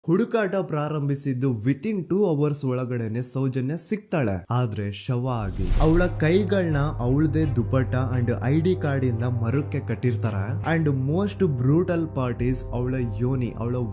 ಹುಡುಕಾಟ ಪ್ರಾರಂಭಿಸಿದ್ದು within 2 hours ಒಳಗಡೆನೆ ಸೌಜನ್ಯ ಸಿಗ್ತಾಳೆ. ಆದ್ರೆ ಶವ ಆಗಿ ಅವಳ ಕೈಗಳನ್ನ ಅವಳದೇ ದುಪಟ್ಟ ಅಂಡ್ ID ಕಾರ್ಡ್ ಇಂದ ಮರಕ್ಕೆ ಕಟ್ಟಿರ್ತಾರೆ. And most brutal part is ಅವಳ ಯೋನಿ, ಅವಳ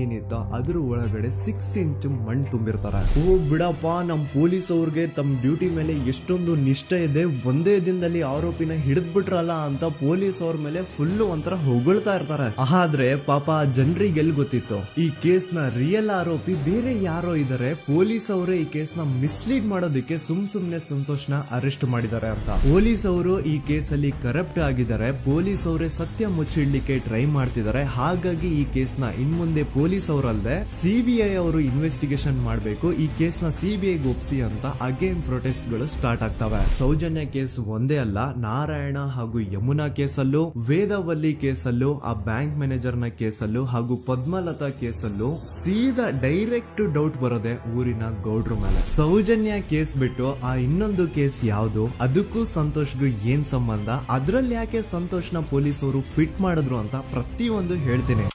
ಏನಿತ್ತ ಅದ್ರ ಒಳಗಡೆ 6 ಇಂಚ್ ಮಣ್ಣು ತುಂಬಿರ್ತಾರೆ. ಓ ಬಿಡಪ್ಪ, ನಮ್ ಪೊಲೀಸ್ ಅವ್ರಿಗೆ ತಮ್ಮ ಡ್ಯೂಟಿ ಮೇಲೆ ಎಷ್ಟೊಂದು ನಿಷ್ಠೆ ಇದೆ, ಒಂದೇ ದಿನದಲ್ಲಿ ಆರೋಪಿನ ಹಿಡಿದ್ಬಿಟ್ರಲ್ಲ ಅಂತ ಪೊಲೀಸ್ ಅವ್ರ ಮೇಲೆ ಫುಲ್ ಒಂಥರ ಹೊಗಳ್ತಾ ಇರ್ತಾರೆ. ಆದ್ರೆ ಪಾಪ ಜನರಿಗೆ ಎಲ್ಲಿ ಗೊತ್ತಿತ್ತು ಈ ಕೇಸ್ ನ ರಿಯಲ್ ಆರೋಪಿ ಬೇರೆ ಯಾರೋ ಇದಾರೆ, ಪೊಲೀಸ್ ಅವರೇ ಈ ಕೇಸ್ ನ ಮಿಸ್ಲೀಡ್ ಮಾಡೋದಕ್ಕೆ ಸುಮ್ನೆ ಸಂತೋಷ್ನ ಅರೆಸ್ಟ್ ಮಾಡಿದ್ದಾರೆ ಅಂತ. ಪೊಲೀಸ್ ಅವರು ಈ ಕೇಸ್ ಅಲ್ಲಿ ಕರಪ್ಟ್ ಆಗಿದ್ದಾರೆ, ಪೊಲೀಸ್ ಅವರೇ ಸತ್ಯ ಮುಚ್ಚಿಡ್ಲಿಕ್ಕೆ ಟ್ರೈ ಮಾಡ್ತಿದ್ದಾರೆ. ಹಾಗಾಗಿ ಈ ಕೇಸ್ ನ ಇನ್ಮುಂದೆ ಪೊಲೀಸ್ ಅವರಲ್ಲದೆ CBI ಅವರು ಇನ್ವೆಸ್ಟಿಗೇಷನ್ ಮಾಡಬೇಕು, ಈ ಕೇಸ್ ನ CBI ಒಪ್ಸಿ ಅಂತ ಅಗೇನ್ ಪ್ರೊಟೆಸ್ಟ್ ಗಳು ಸ್ಟಾರ್ಟ್ ಆಗ್ತವೆ. ಸೌಜನ್ಯ ಕೇಸ್ ಒಂದೇ ಅಲ್ಲ, ನಾರಾಯಣ ಹಾಗೂ ಯಮುನಾ ಕೇಸಲ್ಲೂ, ವೇದವಲ್ಲಿ ಕೇಸಲ್ಲೂ, ಆ ಬ್ಯಾಂಕ್ ಮ್ಯಾನೇಜರ್ ನ ಕೇಸಲ್ಲೂ ಹಾಗೂ ಪದ್ಮಲತಾ ಕೇಸಲ್ಲೂ ಸೀದಾ ಡೈರೆಕ್ಟ್ ಡೌಟ್ ಬರೋದೆ ಊರಿನ ಗೌಡ್ರ ಮೇಲೆ. ಸೌಜನ್ಯ ಕೇಸ್ ಬಿಟ್ಟು ಆ ಇನ್ನೊಂದು ಕೇಸ್ ಯಾವುದು, ಅದಕ್ಕೂ ಸಂತೋಷ್ಗೂ ಏನ್ ಸಂಬಂಧ, ಅದ್ರಲ್ಲಿ ಯಾಕೆ ಸಂತೋಷ್ನ ಪೊಲೀಸ್ ಅವರು ಫಿಟ್ ಮಾಡಿದ್ರು ಅಂತ ಪ್ರತಿಯೊಂದು ಹೇಳ್ತೀನಿ.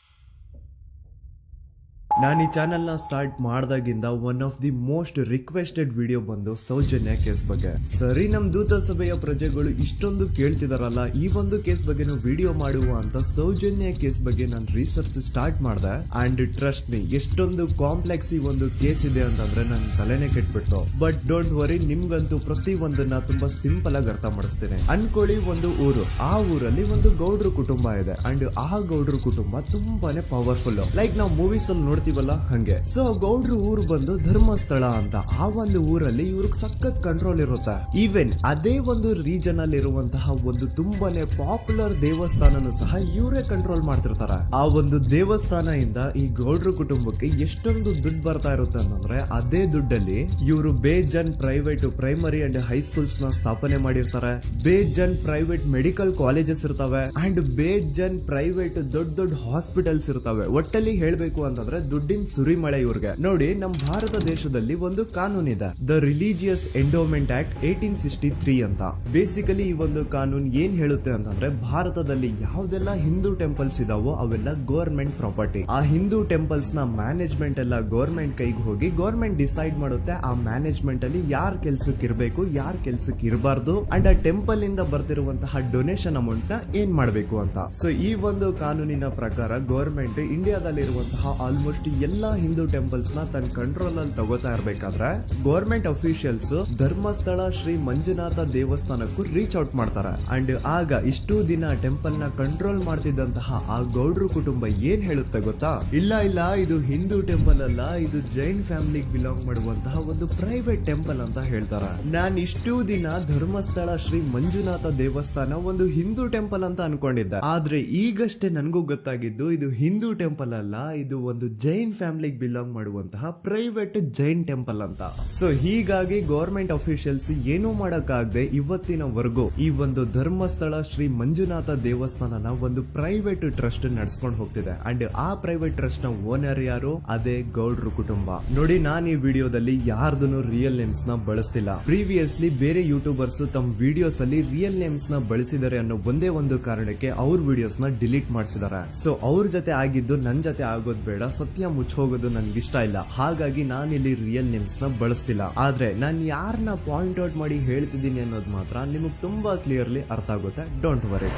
ನಾನು ಈ ಚಾನೆಲ್ ನ ಸ್ಟಾರ್ಟ್ ಮಾಡ್ದಾಗಿಂದ one of the most requested video ಬಂದು ಸೌಜನ್ಯ ಕೇಸ್ ಬಗ್ಗೆ. ಸರಿ, ನಮ್ ದೂತ ಸಭೆಯ ಪ್ರಜೆಗಳು ಇಷ್ಟೊಂದು ಕೇಳ್ತಿದಾರಲ್ಲ, ಈ ಒಂದು ಕೇಸ್ ಬಗ್ಗೆ ವಿಡಿಯೋ ಮಾಡುವ ಅಂತ ಸೌಜನ್ಯ ಕೇಸ್ ಬಗ್ಗೆ ನಾನು ರಿಸರ್ಚ್ ಸ್ಟಾರ್ಟ್ ಮಾಡ್ದೆ. ಅಂಡ್ ಟ್ರಸ್ಟ್ ಮೀ, ಎಷ್ಟೊಂದು ಕಾಂಪ್ಲೆಕ್ಸ್ ಈ ಒಂದು ಕೇಸ್ ಇದೆ ಅಂತಂದ್ರೆ ನನ್ ತಲೆನೇ ಕೆಟ್ಬಿಡ್ತು. ಬಟ್ ಡೋಂಟ್ ವರಿ, ನಿಮ್ಗಂತೂ ಪ್ರತಿ ಒಂದನ್ನ ತುಂಬಾ ಸಿಂಪಲ್ ಆಗಿ ಅರ್ಥ ಮಾಡಿಸ್ತೇನೆ. ಅನ್ಕೊಳ್ಳಿ, ಒಂದು ಊರು, ಆ ಊರಲ್ಲಿ ಒಂದು ಗೌಡ್ರ ಕುಟುಂಬ ಇದೆ. ಅಂಡ್ ಆ ಗೌಡ್ರ ಕುಟುಂಬ ತುಂಬಾನೇ ಪವರ್ಫುಲ್, ಲೈಕ್ ನಾವು ಮೂವೀಸ್ ಅಲ್ಲಿ ನೋಡ್ತೀವಲ್ಲ ಹಂಗೆ. ಸೊ ಗೌಡ್ರು ಊರು ಬಂದು ಧರ್ಮಸ್ಥಳ ಅಂತ, ಆ ಒಂದು ಊರಲ್ಲಿ ಇವ್ರಿಗೆ ಸಖತ್ ಕಂಟ್ರೋಲ್ ಇರುತ್ತೆ. ಈವನ್ ಅದೇ ಒಂದು ರೀಜನ್ ಅಲ್ಲಿ ಇರುವಂತಹ ಒಂದು ತುಂಬಾನೇ ಪಾಪ್ಯುಲರ್ ದೇವಸ್ಥಾನನು ಸಹ ಇವರೇ ಕಂಟ್ರೋಲ್ ಮಾಡ್ತಿರ್ತಾರೆ. ಆ ಒಂದು ದೇವಸ್ಥಾನ ಇಂದ ಈ ಗೌಡ್ರ ಕುಟುಂಬಕ್ಕೆ ಎಷ್ಟೊಂದು ದುಡ್ಡು ಬರ್ತಾ ಇರುತ್ತೆ ಅಂತಂದ್ರೆ, ಅದೇ ದುಡ್ಡಲ್ಲಿ ಇವರು ಬೇಜನ್ ಪ್ರೈವೇಟ್ ಪ್ರೈಮರಿ ಅಂಡ್ ಹೈಸ್ಕೂಲ್ಸ್ ನ ಸ್ಥಾಪನೆ ಮಾಡಿರ್ತಾರೆ, ಬೇಜನ್ ಪ್ರೈವೇಟ್ ಮೆಡಿಕಲ್ ಕಾಲೇಜಸ್ ಇರ್ತವೆ, ಅಂಡ್ ಬೇಜನ್ ಪ್ರೈವೇಟ್ ದೊಡ್ಡ ಹಾಸ್ಪಿಟಲ್ಸ್ ಇರ್ತವೆ. ಒಟ್ಟಲ್ಲಿ ಹೇಳ್ಬೇಕು ಅಂತಂದ್ರೆ ದುಡ್ಡಿನ ಸುರಿಮಳೆ ಇವ್ರಿಗೆ. ನೋಡಿ, ನಮ್ಮ ಭಾರತ ದೇಶದಲ್ಲಿ ಒಂದು ಕಾನೂನು ಇದೆ, ದ ರಿಲಿಜಿಯಸ್ ಎಂಡೋಮೆಂಟ್ ಆಕ್ಟ್ 1863 ಅಂತ. ಬೇಸಿಕಲಿ ಈ ಒಂದು ಕಾನೂನು ಏನ್ ಹೇಳುತ್ತೆ ಅಂತಂದ್ರೆ, ಭಾರತದಲ್ಲಿ ಯಾವ್ದೆಲ್ಲ ಹಿಂದೂ ಟೆಂಪಲ್ಸ್ ಇದಾವೋ ಅವೆಲ್ಲ ಗವರ್ಮೆಂಟ್ ಪ್ರಾಪರ್ಟಿ. ಆ ಹಿಂದೂ ಟೆಂಪಲ್ಸ್ ನ ಮ್ಯಾನೇಜ್ಮೆಂಟ್ ಎಲ್ಲ ಗವರ್ಮೆಂಟ್ ಕೈಗೆ ಹೋಗಿ ಗವರ್ಮೆಂಟ್ ಡಿಸೈಡ್ ಮಾಡುತ್ತೆ ಆ ಮ್ಯಾನೇಜ್ಮೆಂಟ್ ಅಲ್ಲಿ ಯಾರ್ ಕೆಲ್ಸಕ್ಕೆ ಇರಬೇಕು, ಯಾರ್ ಕೆಲ್ಸಕ್ಕೆ ಇರಬಾರ್ದು, ಅಂಡ್ ಆ ಟೆಂಪಲ್ ಇಂದ ಬರ್ತಿರುವಂತಹ ಡೊನೇಷನ್ ಅಮೌಂಟ್ ನ ಏನ್ ಮಾಡ್ಬೇಕು ಅಂತ. ಸೊ ಈ ಒಂದು ಕಾನೂನಿನ ಪ್ರಕಾರ ಗವರ್ಮೆಂಟ್ ಇಂಡಿಯಾದಲ್ಲಿ ಇರುವಂತಹ ಆಲ್ಮೋಸ್ಟ್ ಎಲ್ಲಾ ಹಿಂದೂ ಟೆಂಪಲ್ಸ್ ನ ತನ್ನ ಕಂಟ್ರೋಲ್ ಅಲ್ಲಿ ತಗೋತಾ ಇರ್ಬೇಕಾದ್ರೆ ಗವರ್ಮೆಂಟ್ ಅಫಿಷಿಯಲ್ಸ್ ಧರ್ಮಸ್ಥಳ ಶ್ರೀ ಮಂಜುನಾಥ ದೇವಸ್ಥಾನಕ್ಕೂ ರೀಚ್ ಔಟ್ ಮಾಡ್ತಾರೆ. ಅಂಡ್ ಆಗ ಇಷ್ಟು ದಿನ ಟೆಂಪಲ್ ನ ಕಂಟ್ರೋಲ್ ಮಾಡ್ತಿದ್ದಂತಹ ಆ ಗೌಡ್ರ ಕುಟುಂಬ ಏನ್ ಹೇಳುತ್ತೆ ಗೊತ್ತಾ, ಇಲ್ಲ ಇದು ಹಿಂದೂ ಟೆಂಪಲ್ ಅಲ್ಲ, ಇದು ಜೈನ್ ಫ್ಯಾಮಿಲಿಗೆ ಬಿಲಾಂಗ್ ಮಾಡುವಂತಹ ಒಂದು ಪ್ರೈವೇಟ್ ಟೆಂಪಲ್ ಅಂತ ಹೇಳ್ತಾರೆ. ನಾನ್ ಇಷ್ಟು ದಿನ ಧರ್ಮಸ್ಥಳ ಶ್ರೀ ಮಂಜುನಾಥ ದೇವಸ್ಥಾನ ಒಂದು ಹಿಂದೂ ಟೆಂಪಲ್ ಅಂತ ಅನ್ಕೊಂಡಿದ್ದೆ, ಆದ್ರೆ ಈಗಷ್ಟೇ ನನಗೂ ಗೊತ್ತಾಗಿದ್ದು ಇದು ಹಿಂದೂ ಟೆಂಪಲ್ ಅಲ್ಲ, ಇದು ಒಂದು ಜೈನ್ ಫ್ಯಾಮಿಲಿಗೆ ಬಿಲಾಂಗ್ ಮಾಡುವಂತಹ ಪ್ರೈವೇಟ್ ಜೈನ್ ಟೆಂಪಲ್ ಅಂತ. ಸೊ ಹೀಗಾಗಿ ಗವರ್ಮೆಂಟ್ ಅಫಿಷಿಯಲ್ಸ್ ಏನೂ ಮಾಡಕ್ಕಾಗದೆ ಇವತ್ತಿನವರೆಗೂ ಈ ಒಂದು ಧರ್ಮಸ್ಥಳ ಶ್ರೀ ಮಂಜುನಾಥ ದೇವಸ್ಥಾನನ ಒಂದು ಪ್ರೈವೇಟ್ ಟ್ರಸ್ಟ್ ನಡೆಸ್ಕೊಂಡು ಹೋಗ್ತಿದೆ. ಅಂಡ್ ಆ ಪ್ರೈವೇಟ್ ಟ್ರಸ್ಟ್ ನ ಓನರ್ ಯಾರು, ಅದೇ ಗೌಡ್ರ ಕುಟುಂಬ. ನೋಡಿ, ನಾನು ಈ ವಿಡಿಯೋದಲ್ಲಿ ಯಾರ್ದು ರಿಯಲ್ ನೇಮ್ಸ್ ನ ಬಳಸ್ತಿಲ್ಲ. ಪ್ರೀವಿಯಸ್ಲಿ ಬೇರೆ ಯೂಟ್ಯೂಬರ್ಸ್ ತಮ್ಮ ವಿಡಿಯೋಸ್ ಅಲ್ಲಿ ರಿಯಲ್ ನೇಮ್ಸ್ ನ ಬಳಸಿದ್ದಾರೆ ಅನ್ನೋ ಒಂದೇ ಒಂದು ಕಾರಣಕ್ಕೆ ಅವ್ರ ವಿಡಿಯೋಸ್ ನ ಡಿಲೀಟ್ ಮಾಡಿಸಿದ್ದಾರೆ. ಸೊ ಅವ್ರ ಜೊತೆ ಆಗಿದ್ದು ನನ್ ಜೊತೆ ಆಗೋದ್ ಬೇಡ, ಸತ್ಯ ಮುಚ್ಚೋಗೋದು ನನ್ಗೆ ಇಷ್ಟ ಇಲ್ಲ. ಹಾಗಾಗಿ ನಾನಿಲ್ಲಿ ರಿಯಲ್ ನೇಮ್ಸ್ ನ ಬಳಸ್ತಿಲ್ಲ. ಆದ್ರೆ ನಾನು ಯಾರನ್ನ ಪಾಯಿಂಟ್ ಔಟ್ ಮಾಡಿ ಹೇಳ್ತಿದ್ದೀನಿ ಅನ್ನೋದು ಮಾತ್ರ ನಿಮಗೆ ತುಂಬಾ ಕ್ಲಿಯರ್ಲಿ ಅರ್ಥ ಆಗುತ್ತೆ. Don't worry.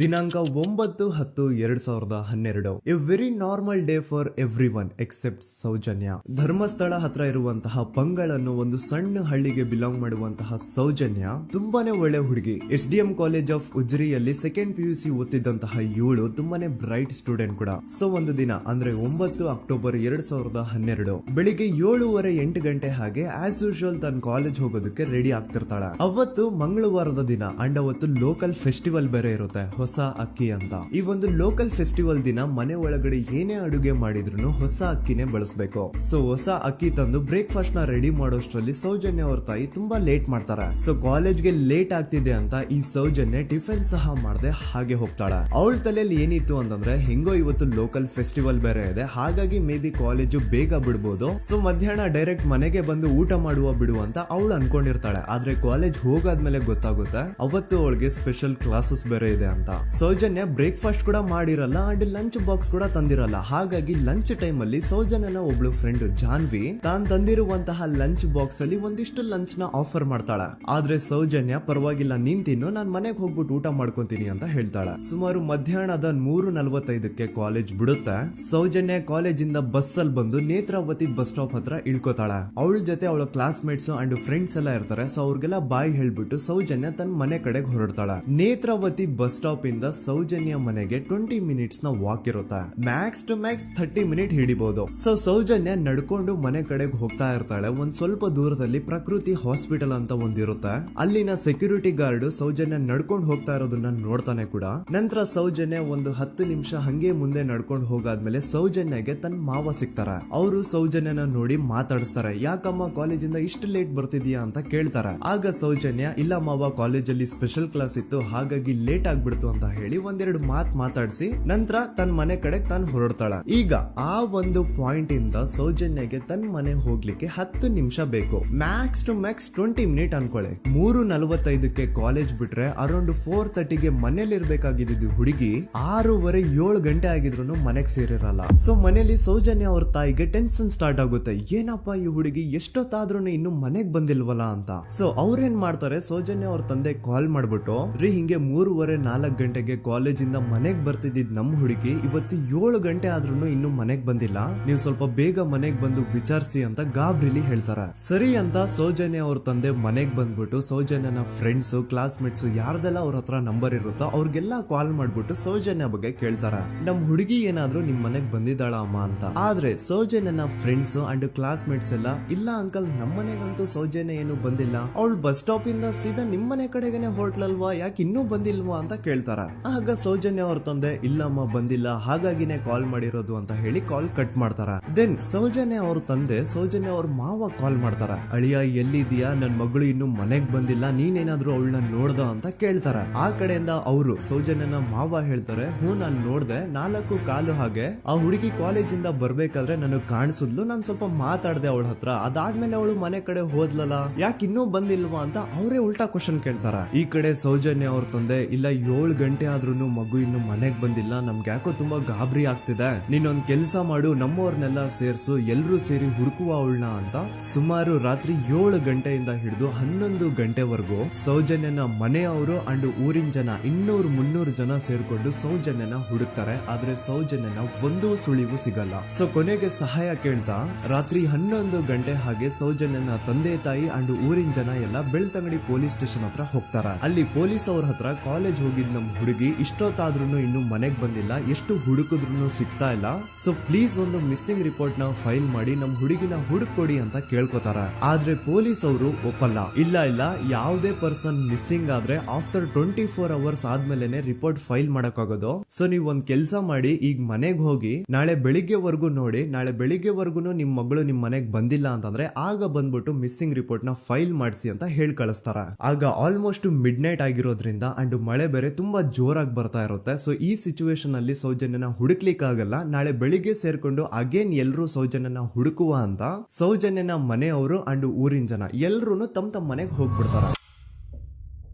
ದಿನಾಂಕ 9/10/2012, a very normal day for everyone except Soujanya. Dharmasthala ಹತ್ರ ಇರುವಂತಹ ಪಂಗಳ್ ಅನ್ನೋ ಒಂದು ಸಣ್ಣ ಹಳ್ಳಿಗೆ ಬಿಲಾಂಗ್ ಮಾಡುವಂತಹ ಸೌಜನ್ಯ ತುಂಬಾನೇ ಒಳ್ಳೆ ಹುಡುಗಿ. SDM ಕಾಲೇಜ್ ಆಫ್ ಉಜ್ರಿಯಲ್ಲಿ 2nd PUC ಓದ್ತಿದ್ದಂತಹ ಇವಳು ತುಂಬಾನೇ ಬ್ರೈಟ್ ಸ್ಟೂಡೆಂಟ್ ಕೂಡ. ಸೊ ಒಂದು ದಿನ ಅಂದ್ರೆ 9 ಅಕ್ಟೋಬರ್ 2012 ಬೆಳಿಗ್ಗೆ 7:30-8 ಗಂಟೆ ಹಾಗೆ ಆಸ್ ಯೂಶುವಲ್ ತನ್ನ ಕಾಲೇಜ್ ಹೋಗೋದಕ್ಕೆ ರೆಡಿ ಆಗ್ತಿರ್ತಾಳೆ. ಅವತ್ತು ಮಂಗಳವಾರದ ದಿನ ಅಂಡ್ ಅವತ್ತು ಲೋಕಲ್ ಫೆಸ್ಟಿವಲ್ ಬೇರೆ ಇರುತ್ತೆ, ಹೊಸ ಅಕ್ಕಿ ಅಂತ. ಈ ಒಂದು ಲೋಕಲ್ ಫೆಸ್ಟಿವಲ್ ದಿನ ಮನೆ ಒಳಗಡೆ ಏನೇ ಅಡುಗೆ ಮಾಡಿದ್ರು ಹೊಸ ಅಕ್ಕಿನೇ ಬಳಸಬೇಕು. ಸೊ ಹೊಸ ಅಕ್ಕಿ ತಂದು ಬ್ರೇಕ್ಫಾಸ್ಟ್ ನ ರೆಡಿ ಮಾಡೋಷ್ಟ್ರಲ್ಲಿ ಸೌಜನ್ಯ ಅವ್ರ ತಾಯಿ ತುಂಬಾ ಲೇಟ್ ಮಾಡ್ತಾರೆ. ಸೊ ಕಾಲೇಜ್ಗೆ ಲೇಟ್ ಆಗ್ತಿದೆ ಅಂತ ಈ ಸೌಜನ್ಯ ಟಿಫಿನ್ ಸಹ ಮಾಡದೆ ಹಾಗೆ ಹೋಗ್ತಾಳೆ. ಅವಳ ತಲೆಯಲ್ಲಿ ಏನಿತ್ತು ಅಂತಂದ್ರೆ, ಹೆಂಗೋ ಇವತ್ತು ಲೋಕಲ್ ಫೆಸ್ಟಿವಲ್ ಬೇರೆ ಇದೆ, ಹಾಗಾಗಿ ಮೇ ಬಿ ಕಾಲೇಜು ಬೇಗ ಬಿಡ್ಬೋದು, ಸೊ ಮಧ್ಯಾಹ್ನ ಡೈರೆಕ್ಟ್ ಮನೆಗೆ ಬಂದು ಊಟ ಮಾಡುವ ಬಿಡು ಅಂತ ಅವಳು ಅನ್ಕೊಂಡಿರ್ತಾಳೆ. ಆದ್ರೆ ಕಾಲೇಜ್ ಹೋಗಾದ್ಮೇಲೆ ಗೊತ್ತಾಗುತ್ತೆ ಅವತ್ತು ಅವಳಿಗೆ ಸ್ಪೆಷಲ್ ಕ್ಲಾಸಸ್ ಬೇರೆ ಇದೆ ಅಂತ. ಸೌಜನ್ಯ ಬ್ರೇಕ್ಫಾಸ್ಟ್ ಕೂಡ ಮಾಡಿರಲ್ಲ ಅಂಡ್ ಲಂಚ್ ಬಾಕ್ಸ್ ಕೂಡ ತಂದಿರಲ್ಲ. ಹಾಗಾಗಿ ಲಂಚ್ ಟೈಮ್ ಅಲ್ಲಿ ಸೌಜನ್ಯನ ಒಬ್ಳು ಫ್ರೆಂಡ್ ಜಾನ್ವಿ ತಾನ್ ತಂದಿರುವಂತಹ ಲಂಚ್ ಬಾಕ್ಸ್ ಅಲ್ಲಿ ಒಂದಿಷ್ಟು ಲಂಚ್ ನ ಆಫರ್ ಮಾಡ್ತಾಳ. ಆದ್ರೆ ಸೌಜನ್ಯ ಪರವಾಗಿಲ್ಲ ನೀನ್ ತಿನ್ನು, ನಾನ್ ಮನೆಗೆ ಹೋಗ್ಬಿಟ್ಟು ಊಟ ಮಾಡ್ಕೊಂತೀನಿ ಅಂತ ಹೇಳ್ತಾಳ. ಸುಮಾರು ಮಧ್ಯಾಹ್ನದ 3:45ಕ್ಕೆ ಕಾಲೇಜ್ ಬಿಡುತ್ತೆ. ಸೌಜನ್ಯ ಕಾಲೇಜ್ ಇಂದ ಬಸ್ ಅಲ್ಲಿ ಬಂದು ನೇತ್ರಾವತಿ ಬಸ್ ಸ್ಟಾಪ್ ಹತ್ರ ಇಳ್ಕೋತಾಳ. ಅವಳ ಜೊತೆ ಅವಳ ಕ್ಲಾಸ್ ಮೇಟ್ಸ್ ಅಂಡ್ ಫ್ರೆಂಡ್ಸ್ ಎಲ್ಲ ಇರ್ತಾರೆ. ಸೊ ಅವ್ರಿಗೆಲ್ಲ ಬಾಯ್ ಹೇಳ್ಬಿಟ್ಟು ಸೌಜನ್ಯ ತನ್ನ ಮನೆ ಕಡೆಗೆ ಹೊರಡ್ತಾಳ. ನೇತ್ರಾವತಿ ಬಸ್ ಸ್ಟಾಪ್ ಇಂದ ಸೌಜನ್ಯ ಮನೆಗೆ 20 ಮಿನಿಟ್ಸ್ ನ ವಾಕ್ ಇರುತ್ತೆ. ಮ್ಯಾಕ್ಸ್ ಟು ಮ್ಯಾಕ್ಸ್ 30 ಮಿನಿಟ್ ಹಿಡಿಬಹುದು. ಸೊ ಸೌಜನ್ಯ ನಡ್ಕೊಂಡು ಮನೆ ಕಡೆಗೆ ಹೋಗ್ತಾ ಇರ್ತಾಳೆ. ಒಂದ್ ಸ್ವಲ್ಪ ದೂರದಲ್ಲಿ ಪ್ರಕೃತಿ ಹಾಸ್ಪಿಟಲ್ ಅಂತ ಒಂದಿರುತ್ತೆ. ಅಲ್ಲಿನ ಸೆಕ್ಯೂರಿಟಿ ಗಾರ್ಡ್ ಸೌಜನ್ಯ ನಡ್ಕೊಂಡು ಹೋಗ್ತಾ ಇರೋದನ್ನ ನೋಡ್ತಾನೆ ಕೂಡ. ನಂತರ ಸೌಜನ್ಯ ಒಂದು 10 ನಿಮಿಷ ಹಂಗೆ ಮುಂದೆ ನಡ್ಕೊಂಡು ಹೋಗಾದ್ಮೇಲೆ ಸೌಜನ್ಯಗೆ ತನ್ನ ಮಾವ ಸಿಗ್ತಾರೆ. ಅವರು ಸೌಜನ್ಯನ ನೋಡಿ ಮಾತಾಡಿಸ್ತಾರೆ. ಯಾಕಮ್ಮ ಕಾಲೇಜಿಂದ ಇಷ್ಟು ಲೇಟ್ ಬರ್ತಿದ್ಯಾ ಅಂತ ಕೇಳ್ತಾರೆ. ಆಗ ಸೌಜನ್ಯ ಇಲ್ಲ ಮಾವ, ಕಾಲೇಜಲ್ಲಿ ಸ್ಪೆಷಲ್ ಕ್ಲಾಸ್ ಇತ್ತು ಹಾಗಾಗಿ ಲೇಟ್ ಆಗ್ಬಿಡ್ತು ಅಂತ ಹೇಳಿ ಒಂದೆರಡು ಮಾತಾಡಿಸಿ ನಂತರ ತನ್ನ ಮನೆ ಕಡೆ ತಾನು ಹೊರಡ್ತಾಳ. ಈಗ ಆ ಒಂದು ಪಾಯಿಂಟ್ ಇಂದ ಸೌಜನ್ಯಗೆ ತನ್ನ ಮನೆ ಹೋಗ್ಲಿಕ್ಕೆ 10 ನಿಮಿಷ ಬೇಕು. ಮ್ಯಾಕ್ಸ್ ಟು ಮ್ಯಾಕ್ಸ್ 20 ಮಿನಿಟ್ ಅನ್ಕೊಳ್ಳಿ. 3:45ಕ್ಕೆ ಕಾಲೇಜ್ ಬಿಟ್ರೆ ಅರೌಂಡ್ 4:30ಗೆ ಮನೇಲಿ ಇರ್ಬೇಕಾಗಿದ್ದು ಹುಡುಗಿ 6:30-7 ಗಂಟೆ ಆಗಿದ್ರು ಮನೆಗೆ ಸೇರಿರಲ್ಲ. ಸೊ ಮನೇಲಿ ಸೌಜನ್ಯ ಅವ್ರ ತಾಯಿಗೆ ಟೆನ್ಷನ್ ಸ್ಟಾರ್ಟ್ ಆಗುತ್ತೆ. ಏನಪ್ಪ ಈ ಹುಡುಗಿ ಎಷ್ಟೊತ್ತಾದ್ರೂ ಇನ್ನು ಮನೆಗ್ ಬಂದಿಲ್ವಲ್ಲ ಅಂತ. ಸೊ ಅವ್ರೇನ್ ಮಾಡ್ತಾರೆ, ಸೌಜನ್ಯ ಅವ್ರ ತಂದೆ ಕಾಲ್ ಮಾಡ್ಬಿಟ್ಟು ಹಿಂಗೆ 3:30-4 ಗಂಟೆಗೆ ಕಾಲೇಜಿಂದ ಮನೆಗ್ ಬರ್ತಿದ್ದಿದ್ ನಮ್ ಹುಡುಗಿ ಇವತ್ತು 7 ಗಂಟೆ ಆದ್ರೂ ಇನ್ನು ಮನೆಗ್ ಬಂದಿಲ್ಲ, ನೀವು ಸ್ವಲ್ಪ ಬೇಗ ಮನೆಗ್ ಬಂದು ವಿಚಾರಿಸಿ ಅಂತ ಗಾಬ್ರಿಲಿ ಹೇಳ್ತಾರೆ. ಸರಿ ಅಂತ ಸೌಜನ್ಯ ಅವ್ರ ತಂದೆ ಮನೆಗ್ ಬಂದ್ಬಿಟ್ಟು ಸೌಜನ್ಯನ ಫ್ರೆಂಡ್ಸ್ ಕ್ಲಾಸ್ ಮೇಟ್ಸ್ ಯಾರ್ದೆಲ್ಲ ಅವ್ರ ಹತ್ರ ನಂಬರ್ ಇರುತ್ತೋ ಅವ್ರಿಗೆಲ್ಲ ಕಾಲ್ ಮಾಡ್ಬಿಟ್ಟು ಸೌಜನ್ಯ ಬಗ್ಗೆ ಕೇಳ್ತಾರ. ನಮ್ ಹುಡುಗಿ ಏನಾದ್ರೂ ನಿಮ್ ಮನೆಗ್ ಬಂದಿದ್ದಾಳ ಅಮ್ಮ ಅಂತ. ಆದ್ರೆ ಸೌಜನ್ಯನ ಫ್ರೆಂಡ್ಸ್ ಅಂಡ್ ಕ್ಲಾಸ್ ಮೇಟ್ಸ್ ಎಲ್ಲ ಇಲ್ಲ ಅಂಕಲ್ ನಮ್ ಮನೆಗಂತೂ ಸೌಜನ್ಯ ಏನು ಬಂದಿಲ್ಲ, ಅವಳು ಬಸ್ ಸ್ಟಾಪ್ ಇಂದ ಸೀದಾ ನಿಮ್ ಮನೆ ಕಡೆಗೇನೆ ಹೊರಟ್ಲಲ್ವಾ, ಯಾಕೆ ಇನ್ನೂ ಬಂದಿಲ್ವಾ ಅಂತ ಕೇಳ್ತಾರ. ಆಗ ಸೌಜನ್ಯ ಅವ್ರ ತಂದೆ ಇಲ್ಲಮ್ಮ ಬಂದಿಲ್ಲ ಹಾಗಾಗಿನೇ ಕಾಲ್ ಮಾಡಿರೋದು ಅಂತ ಹೇಳಿ ಕಾಲ್ ಕಟ್ ಮಾಡ್ತಾರ. ದೆನ್ ಸೌಜನ್ಯ ಅವ್ರ ತಂದೆ ಸೌಜನ್ಯ ಅವ್ರ ಮಾವ ಕಾಲ್ ಮಾಡ್ತಾರ. ಅಳಿಯ ಎಲ್ಲಿದ್ಯಾ, ನನ್ ಮಗಳು ಇನ್ನು ಮನೆಗ್ ಬಂದಿಲ್ಲ, ನೀನೇನಾದ್ರೂ ಅವಳನ್ನ ನೋಡ್ದ ಅಂತ ಕೇಳ್ತಾರ. ಆ ಕಡೆಯಿಂದ ಅವರು ಸೌಜನ್ಯನ ಮಾವ ಹೇಳ್ತಾರೆ, ನಾನ್ ನೋಡ್ದೆ 4:15 ಹಾಗೆ ಆ ಹುಡುಗಿ ಕಾಲೇಜಿಂದ ಬರ್ಬೇಕಾದ್ರೆ ನನಗ್ ಕಾಣಿಸಿದ್ಲು, ನಾನ್ ಸ್ವಲ್ಪ ಮಾತಾಡ್ದೆ ಅವಳ ಹತ್ರ, ಅದಾದ್ಮೇಲೆ ಅವಳು ಮನೆ ಕಡೆ ಹೋದ್ಲಲ್ಲ, ಯಾಕೆ ಇನ್ನೂ ಬಂದಿಲ್ವಾ ಅಂತ ಅವರೇ ಉಲ್ಟಾ ಕ್ವಶನ್ ಕೇಳ್ತಾರ. ಈ ಕಡೆ ಸೌಜನ್ಯ ಅವ್ರ ತಂದೆ ಇಲ್ಲ 7 ಗಂಟೆ ಆದ್ರೂ ಮಗು ಇನ್ನು ಮನೆಗ್ ಬಂದಿಲ್ಲ, ನಮ್ಗೆ ಯಾಕೋ ತುಂಬಾ ಗಾಬರಿ ಆಗ್ತಿದೆ, ನೀನೊಂದ್ ಕೆಲ್ಸ ಮಾಡು ನಮ್ಮವ್ರನ್ನೆಲ್ಲ ಸೇರ್ಸು ಎಲ್ರೂ ಸೇರಿ ಹುಡುಕುವ ಅವಳನ್ನ ಅಂತ ಸುಮಾರು ರಾತ್ರಿ 7 ಗಂಟೆಯಿಂದ ಹಿಡಿದು 11 ಗಂಟೆವರೆಗೂ ಸೌಜನ್ಯನ ಮನೆಯವರು ಅಂಡ್ ಊರಿನ ಜನ 200-300 ಜನ ಸೇರ್ಕೊಂಡು ಸೌಜನ್ಯನ ಹುಡುಕ್ತಾರೆ. ಆದ್ರೆ ಸೌಜನ್ಯನ ಒಂದು ಸುಳಿವು ಸಿಗಲ್ಲ. ಸೊ ಕೊನೆಗೆ ಸಹಾಯ ಕೇಳ್ತಾ ರಾತ್ರಿ 11 ಗಂಟೆ ಹಾಗೆ ಸೌಜನ್ಯನ ತಂದೆ ತಾಯಿ ಅಂಡ್ ಊರಿನ ಜನ ಎಲ್ಲ ಬೆಳ್ತಂಗಡಿ ಪೊಲೀಸ್ ಸ್ಟೇಷನ್ ಹತ್ರ ಹೋಗ್ತಾರ. ಅಲ್ಲಿ ಪೊಲೀಸ್ ಅವ್ರ ಹತ್ರ ಕಾಲೇಜ್ ಹೋಗಿದ್ ನಮ್ ಹುಡುಗಿ ಇಷ್ಟೊತ್ತಾದ್ರೂ ಇನ್ನು ಮನೆಗ್ ಬಂದಿಲ್ಲ, ಎಷ್ಟು ಹುಡುಕಿದ್ರು ಸಿಗ್ತಾ ಇಲ್ಲ, ಸೊ ಪ್ಲೀಸ್ ಒಂದು ಮಿಸ್ಸಿಂಗ್ ರಿಪೋರ್ಟ್ ನ ಫೈಲ್ ಮಾಡಿ ನಮ್ ಹುಡುಗಿನ ಹುಡುಕೊಡಿ ಅಂತ ಕೇಳ್ಕೊತಾರ. ಆದ್ರೆ ಪೊಲೀಸ್ ಅವರು ಒಪ್ಪಲ್ಲ. ಇಲ್ಲ ಯಾವುದೇ ಪರ್ಸನ್ ಮಿಸ್ಸಿಂಗ್ ಆದ್ರೆ ಆಫ್ಟರ್ 24 ಅವರ್ಸ್ ಆದ್ಮೇಲೆನೆ ರಿಪೋರ್ಟ್ ಫೈಲ್ ಮಾಡಕ್ಕಾಗೋದು. ಸೊ ನೀವ್ ಒಂದ್ ಕೆಲ್ಸ ಮಾಡಿ, ಈಗ ಮನೆಗ್ ಹೋಗಿ ನಾಳೆ ಬೆಳಿಗ್ಗೆವರೆಗೂ ನೋಡಿ, ನಾಳೆ ಬೆಳಿಗ್ಗೆವರೆಗೂ ನಿಮ್ ಮಗಳು ನಿಮ್ ಮನೆಗ್ ಬಂದಿಲ್ಲ ಅಂತಂದ್ರೆ ಆಗ ಬಂದ್ಬಿಟ್ಟು ಮಿಸ್ಸಿಂಗ್ ರಿಪೋರ್ಟ್ ನ ಫೈಲ್ ಮಾಡಿಸಿ ಅಂತ ಹೇಳಿ ಕಳಿಸ್ತಾರ. ಆಗ ಆಲ್ಮೋಸ್ಟ್ ಮಿಡ್ ನೈಟ್ ಆಗಿರೋದ್ರಿಂದ ಅಂಡ್ ಮಳೆ ಬೇರೆ ತುಂಬಾ ಜೋರಾಗಿ ಬರ್ತಾ ಇರುತ್ತೆ. ಸೊ ಈ ಸಿಚುವೇಶನ್ ಅಲ್ಲಿ ಸೌಜನ್ಯನ ಹುಡುಕ್ಲಿಕ್ಕೆ ಆಗಲ್ಲ. ನಾಳೆ ಬೆಳಿಗ್ಗೆ ಸೇರ್ಕೊಂಡು ಅಗೇನ್ ಎಲ್ರು ಸೌಜನ್ಯನ ಹುಡುಕುವ ಅಂತ ಸೌಜನ್ಯನ ಮನೆಯವರು ಅಂಡ್ ಊರಿನ ಜನ ಎಲ್ರು ತಮ್ಮ ಮನೆಗೆ ಹೋಗ್ಬಿಡ್ತಾರ.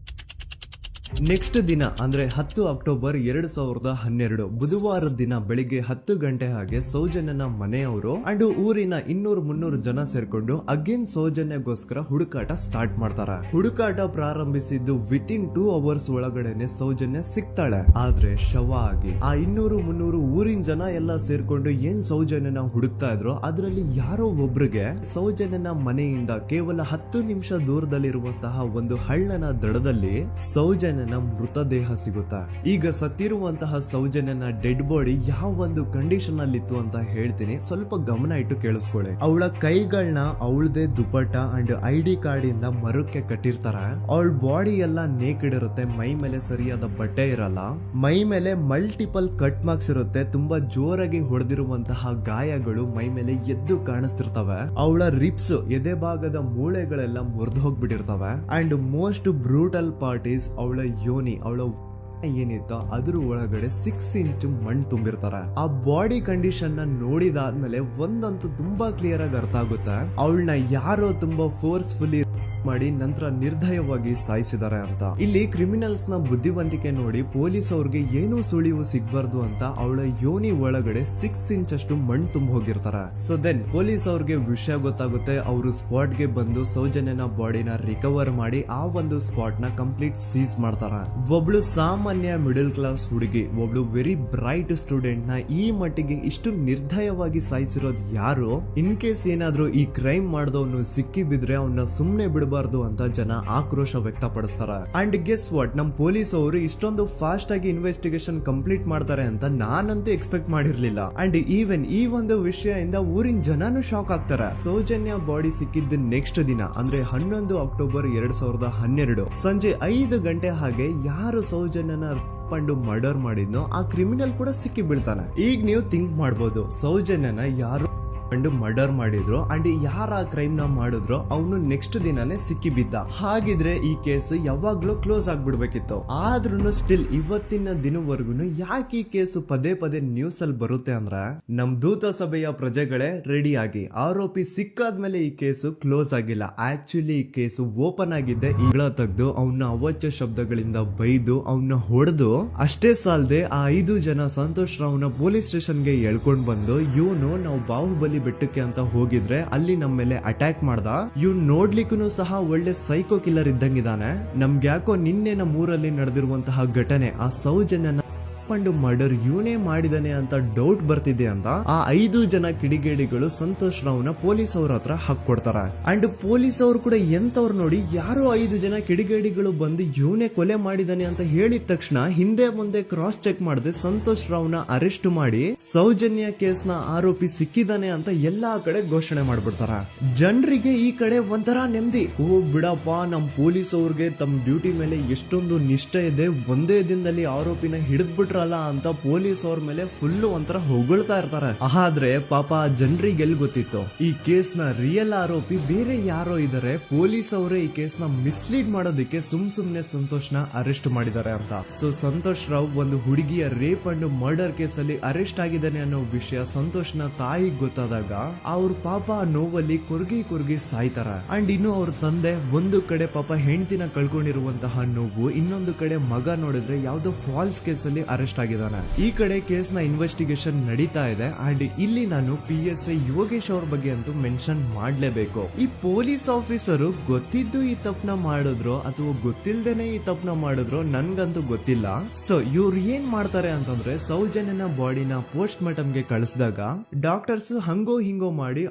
ನೆಕ್ಸ್ಟ್ ದಿನ ಅಂದ್ರೆ 10 ಅಕ್ಟೋಬರ್ 2012 ಬುಧವಾರದ ದಿನ ಬೆಳಿಗ್ಗೆ 10 ಗಂಟೆ ಹಾಗೆ ಸೌಜನ್ಯನ ಮನೆಯವರು ಅಂಡ್ ಊರಿನ 200-300 ಜನ ಸೇರ್ಕೊಂಡು ಅಗೇನ್ ಸೌಜನ್ಯಗೋಸ್ಕರ ಹುಡುಕಾಟ ಸ್ಟಾರ್ಟ್ ಮಾಡ್ತಾರ. ಹುಡುಕಾಟ ಪ್ರಾರಂಭಿಸಿದ್ದು ವಿತಿನ್ 2 ಅವರ್ಸ್ ಒಳಗಡೆನೆ ಸೌಜನ್ಯ ಸಿಗ್ತಾಳೆ. ಆದ್ರೆ ಶವ ಆಗಿ ಆ 200-300 ಊರಿನ ಜನ ಎಲ್ಲ ಸೇರ್ಕೊಂಡು ಏನ್ ಸೌಜನ್ಯನ ಹುಡುಕ್ತಾ ಇದ್ರು ಅದರಲ್ಲಿ ಯಾರೋ ಒಬ್ರಿಗೆ ಸೌಜನ್ಯನ ಮನೆಯಿಂದ ಕೇವಲ 10 ನಿಮಿಷ ದೂರದಲ್ಲಿರುವಂತಹ ಒಂದು ಹಳ್ಳನ ದಡದಲ್ಲಿ ಸೌಜನ್ಯನ ಮೃತದೇಹ ಸಿಗುತ್ತಾ. ಈಗ ಸತ್ತಿರುವಂತಹ ಸೌಜನ್ಯನ ಡೆಡ್ ಬಾಡಿ ಯಾವ ಒಂದು ಕಂಡೀಷನ್ ಅಲ್ಲಿ ಇತ್ತು ಅಂತ ಹೇಳ್ತೀನಿ, ಸ್ವಲ್ಪ ಗಮನ ಇಟ್ಟು ಕೇಳಿಸ್ಕೊಳ್ಳಿ. ಅವಳ ಕೈಗಳನ್ನ ಅವಳದೇ ದುಪಟ್ಟ ಅಂಡ್ ID ಕಾರ್ಡ್ ಇಂದ ಮರಕ್ಕೆ ಕಟ್ಟಿರ್ತಾರೆ. ಅವಳ ಬಾಡಿ ಎಲ್ಲ ನೇಕೆಡ್ ಇರುತ್ತೆ, ಮೈ ಮೇಲೆ ಸರಿಯಾದ ಬಟ್ಟೆ ಇರಲ್ಲ, ಮೈ ಮೇಲೆ ಮಲ್ಟಿಪಲ್ ಕಟ್ ಮಾರ್ಕ್ಸ್ ಇರುತ್ತೆ, ತುಂಬಾ ಜೋರಾಗಿ ಹೊಡೆದಿರುವಂತಹ ಗಾಯಗಳು ಮೈ ಮೇಲೆ ಎದ್ದು ಕಾಣಿಸ್ತಿರ್ತವೆ. ಅವಳ ರಿಪ್ಸ್ ಎದೆ ಭಾಗದ ಮೂಳೆಗಳೆಲ್ಲ ಮುರಿದು ಹೋಗ್ಬಿಟ್ಟಿರ್ತವೆ. And most brutal part is ಅವಳ ಯೋನಿ, ಅವಳ ಏನಿತ್ತು ಅದ್ರ ಒಳಗಡೆ 6 ಇಂಚ್ ಮಣ್ಣು ತುಂಬಿರ್ತಾರೆ. ಆ ಬಾಡಿ ಕಂಡೀಷನ್ ನ ನೋಡಿದಾದ್ಮೇಲೆ ಒಂದಂತೂ ತುಂಬಾ ಕ್ಲಿಯರ್ ಆಗಿ ಅರ್ಥ ಆಗುತ್ತೆ, ಅವಳನ್ನ ಯಾರೋ ತುಂಬಾ ಫೋರ್ಸ್ಫುಲಿ ಮಾಡಿ ನಂತರ ನಿರ್ದಯವಾಗಿ ಸಾಯಿಸಿದ್ದಾರೆ ಅಂತ. ಇಲ್ಲಿ ಕ್ರಿಮಿನಲ್ಸ್ ನ ಬುದ್ಧಿವಂತಿಕೆ ನೋಡಿ ಪೊಲೀಸ್ ಅವ್ರಿಗೆ ಏನೂ ಸುಳಿವು ಸಿಗ್ಬಾರ್ದು ಅಂತ ಅವಳ ಯೋನಿ ಒಳಗಡೆ 6 ಇಂಚ್ ಅಷ್ಟು ಮಣ್ಣು ತುಂಬ ಹೋಗಿರ್ತಾರೆ. ಸೊ ದೆನ್ ಪೊಲೀಸ್ ಅವ್ರಿಗೆ ವಿಷಯ ಗೊತ್ತಾಗುತ್ತೆ. ಅವರು ಸ್ಪಾಟ್ ಗೆ ಬಂದು ಸೌಜನ್ಯನ ಬಾಡಿನ ರಿಕವರ್ ಮಾಡಿ ಆ ಒಂದು ಸ್ಪಾಟ್ ನ ಕಂಪ್ಲೀಟ್ ಸೀಸ್ ಮಾಡ್ತಾರೆ. ಒಬ್ಳು ಸಾಮಾನ್ಯ ಮಿಡಲ್ ಕ್ಲಾಸ್ ಹುಡುಗಿ, ಒಬ್ಳು ವೆರಿ ಬ್ರೈಟ್ ಸ್ಟೂಡೆಂಟ್ ನ ಈ ಮಟ್ಟಿಗೆ ಇಷ್ಟು ನಿರ್ದಯವಾಗಿ ಸಾಯಿಸಿರೋದು ಯಾರು? ಇನ್ ಕೇಸ್ ಏನಾದ್ರೂ ಈ ಕ್ರೈಮ್ ಮಾಡಿದವನು ಸಿಕ್ಕಿ ಬಿದ್ರೆ ಅವನ್ನ ಸುಮ್ನೆ ಬಿಡಬಾರ್ದು ಅಂತ ಜನ ಆಕ್ರೋಶ ವ್ಯಕ್ತಪಡಿಸ್ತಾರೆ. ಅಂಡ್ ಗೆಸ್ ವಾಟ್, ನಮ್ ಪೊಲೀಸ್ ಅವರು ಇಷ್ಟೊಂದು ಫಾಸ್ಟ್ ಆಗಿ ಇನ್ವೆಸ್ಟಿಗೇಷನ್ ಕಂಪ್ಲೀಟ್ ಮಾಡ್ತಾರೆ ಅಂತ ನಾನಂತೂ ಎಕ್ಸ್ಪೆಕ್ಟ್ ಮಾಡಿರ್ಲಿಲ್ಲ. ಅಂಡ್ ಈವನ್ ಈ ಒಂದು ವಿಷಯದಿಂದ ಊರಿನ ಜನನು ಶಾಕ್ ಆಗ್ತಾರೆ. ಸೌಜನ್ಯ ಬಾಡಿ ಸಿಕ್ಕಿದ್ದ ನೆಕ್ಸ್ಟ್ ದಿನ ಅಂದ್ರೆ 11 ಅಕ್ಟೋಬರ್ 2012 ಸಂಜೆ 5 ಗಂಟೆ ಹಾಗೆ ಯಾರು ಸೌಜನ್ಯನ ಮರ್ಡರ್ ಮಾಡಿದ್ನೋ ಆ ಕ್ರಿಮಿನಲ್ ಕೂಡ ಸಿಕ್ಕಿ ಬೀಳ್ತಾನೆ. ಈಗ ನೀವು ಥಿಂಕ್ ಮಾಡ್ಬೋದು, ಸೌಜನ್ಯನ ಯಾರು ಮರ್ಡರ್ ಮಾಡಿದ್ರು ಅಂಡ್ ಯಾರ ಕ್ರೈಮ್ ನ ಮಾಡಿದ್ರು ಅವನು ನೆಕ್ಸ್ಟ್ ದಿನಾನೇ ಸಿಕ್ಕಿ ಬಿದ್ದ. ಹಾಗಿದ್ರೆ ಈ ಕೇಸ್ ಯಾವಾಗ್ಲೂ ಕ್ಲೋಸ್ ಆಗ್ಬಿಡ್ಬೇಕಿತ್ತು. ಆದ್ರೂ ಸ್ಟಿಲ್ ಇವತ್ತಿನ ದಿನವರೆಗೂ ಯಾಕೆ ಈ ಕೇಸ್ ಪದೇ ಪದೇ ನ್ಯೂಸ್ ಅಲ್ಲಿ ಬರುತ್ತೆ ಅಂದ್ರೆ, ನಮ್ ದೂತ ಸಭೆಯ ಪ್ರಜೆಗಳೇ ರೆಡಿ ಆಗಿ, ಆರೋಪಿ ಸಿಕ್ಕಾದ್ಮೇಲೆ ಈ ಕೇಸು ಕ್ಲೋಸ್ ಆಗಿಲ್ಲ. ಆಕ್ಚುಲಿ ಈ ಕೇಸು ಓಪನ್ ಆಗಿದ್ದೆ ಈಗಳ ತೆಗೆದು ಅವನ್ನ ಅವಾಚ್ಯ ಶಬ್ದಗಳಿಂದ ಬೈದು ಅವನ್ನ ಹೊಡೆದು ಅಷ್ಟೇ ಸಾಲದೆ ಆ 5 ಜನ ಸಂತೋಷ್ ರಾವ್ನ ಪೊಲೀಸ್ ಸ್ಟೇಷನ್ ಗೆ ಎಳ್ಕೊಂಡ್ ಬಂದು ಇವನು ನಾವು ಬಾಹುಬಲಿ ಬೆಟ್ಟಕ್ಕೆ ಅಂತ ಹೋಗಿದ್ರೆ ಅಲ್ಲಿ ನಮ್ಮ ಮೇಲೆ ಅಟ್ಯಾಕ್ ಮಾಡ್ದ, ಇವ್ ನೋಡ್ಲಿಕ್ಕೂ ಸಹ ಒಳ್ಳೆ ಸೈಕೋ ಕಿಲ್ಲರ್ ಇದ್ದಂಗಿದಾನೆ, ನಮ್ಗೆ ಯಾಕೋ ನಿನ್ನೆ ನಮ್ಮೂರಲ್ಲಿ ನಡೆದಿರುವಂತಹ ಘಟನೆ ಆ ಸೌಜನ್ಯನ ಮರ್ಡರ್ ಇವನೇ ಮಾಡಿದಾನೆ ಅಂತ ಡೌಟ್ ಬರ್ತಿದೆ ಅಂತ ಆ 5 ಜನ ಕಿಡಿಗೇಡಿಗಳು ಸಂತೋಷ್ ರಾವ್ನ ಪೊಲೀಸ್ ಅವ್ರ ಹತ್ರ ಹಾಕೊಡ್ತಾರ. ಅಂಡ್ ಪೊಲೀಸ್ ಅವರು ಕೂಡ ಎಂತವ್ರು ನೋಡಿ, ಯಾರೋ 5 ಜನ ಕಿಡಿಗೇಡಿಗಳು ಬಂದು ಇವನೇ ಕೊಲೆ ಮಾಡಿದಾನೆ ಅಂತ ಹೇಳಿದ ತಕ್ಷಣ ಹಿಂದೆ ಮುಂದೆ ಕ್ರಾಸ್ ಚೆಕ್ ಮಾಡದೆ ಸಂತೋಷ್ ರಾವ್ನ ಅರೆಸ್ಟ್ ಮಾಡಿ ಸೌಜನ್ಯ ಕೇಸ್ ನ ಆರೋಪಿ ಸಿಕ್ಕಿದಾನೆ ಅಂತ ಎಲ್ಲಾ ಕಡೆ ಘೋಷಣೆ ಮಾಡ್ಬಿಡ್ತಾರ. ಜನರಿಗೆ ಈ ಕಡೆ ಒಂಥರ ನೆಮ್ಮದಿ, ಓ ಬಿಡಪ್ಪ ನಮ್ ಪೊಲೀಸ್ ಅವ್ರಿಗೆ ತಮ್ಮ ಡ್ಯೂಟಿ ಮೇಲೆ ಎಷ್ಟೊಂದು ನಿಷ್ಠೆ ಇದೆ, ಒಂದೇ ದಿನದಲ್ಲಿ ಆರೋಪಿನ ಹಿಡಿದ್ಬಿಟ್ರ ಅಂತ ಪೊಲೀಸ್ ಅವ್ರ ಮೇಲೆ ಫುಲ್ ಒಂಥರ ಹೊಗಳ್ತಾ ಇರ್ತಾರೆ. ಆದ್ರೆ ಪಾಪ ಜನರಿಗೆ ಎಲ್ಲಿ ಗೊತ್ತಿತ್ತು ಈ ಕೇಸ್ ನ ರಿಯಲ್ ಆರೋಪಿ ಬೇರೆ ಯಾರೋ ಇದಾರೆ, ಪೊಲೀಸ್ ಅವರೇ ಈ ಕೇಸ್ ನ ಮಿಸ್ಲೀಡ್ ಮಾಡೋದಕ್ಕೆ ಸುಮ್ನೆ ಸಂತೋಷ್ ನ ಅರೆಸ್ಟ್ ಮಾಡಿದ್ದಾರೆ ಅಂತ. ಸೊ ಸಂತೋಷ್ ರಾವ್ ಒಂದು ಹುಡುಗಿಯ ರೇಪ್ ಅಂಡ್ ಮರ್ಡರ್ ಕೇಸ್ ಅಲ್ಲಿ ಅರೆಸ್ಟ್ ಆಗಿದ್ದಾನೆ ಅನ್ನೋ ವಿಷಯ ಸಂತೋಷ್ ನ ತಾಯಿಗೆ ಗೊತ್ತಾದಾಗ ಅವ್ರ ಪಾಪ ನೋವಲ್ಲಿ ಕೊರ್ಗಿ ಸಾಯ್ತಾರ. ಅಂಡ್ ಇನ್ನು ಅವ್ರ ತಂದೆ ಒಂದು ಕಡೆ ಪಾಪ ಹೆಂಡತಿನ ಕಳ್ಕೊಂಡಿರುವಂತಹ ನೋವು, ಇನ್ನೊಂದು ಕಡೆ ಮಗ ನೋಡಿದ್ರೆ ಯಾವ್ದೋ ಫಾಲ್ಸ್ ಕೇಸ್ ಅಲ್ಲಿ ಅರೆಸ್ಟ್ ಆಗಿದ್ದಾನೆ. ಈ ಕಡೆ ಕೇಸ್ ನ ಇನ್ವೆಸ್ಟಿಗೇಷನ್ ನಡೀತಾ ಇದೆ. ಅಂಡ್ ಇಲ್ಲಿ ನಾನು PSI ಯೋಗೇಶ್ ಅವ್ರ ಬಗ್ಗೆ ಅಂತೂ ಮೆನ್ಷನ್ ಮಾಡ್ಲೇಬೇಕು. ಈ ಪೊಲೀಸ್ ಆಫೀಸರು ಗೊತ್ತಿದ್ದು ಈ ತಪ್ಪನ ಮಾಡಿದ್ರು ಅಥವಾ ಗೊತ್ತಿಲ್ದೇನೆ ಈ ತಪ್ಪನ ಮಾಡಿದ್ರು ನನ್ಗಂತೂ ಗೊತ್ತಿಲ್ಲ. ಸೊ ಇವ್ರು ಏನ್ ಮಾಡ್ತಾರೆ ಅಂತಂದ್ರೆ, ಸೌಜನ್ಯನ ಬಾಡಿನ ಪೋಸ್ಟ್ ಮಾರ್ಟಮ್ ಗೆ ಕಳಿಸಿದಾಗ ಡಾಕ್ಟರ್ಸ್ ಹಂಗೋ ಹಿಂಗೋ ಮಾಡಿ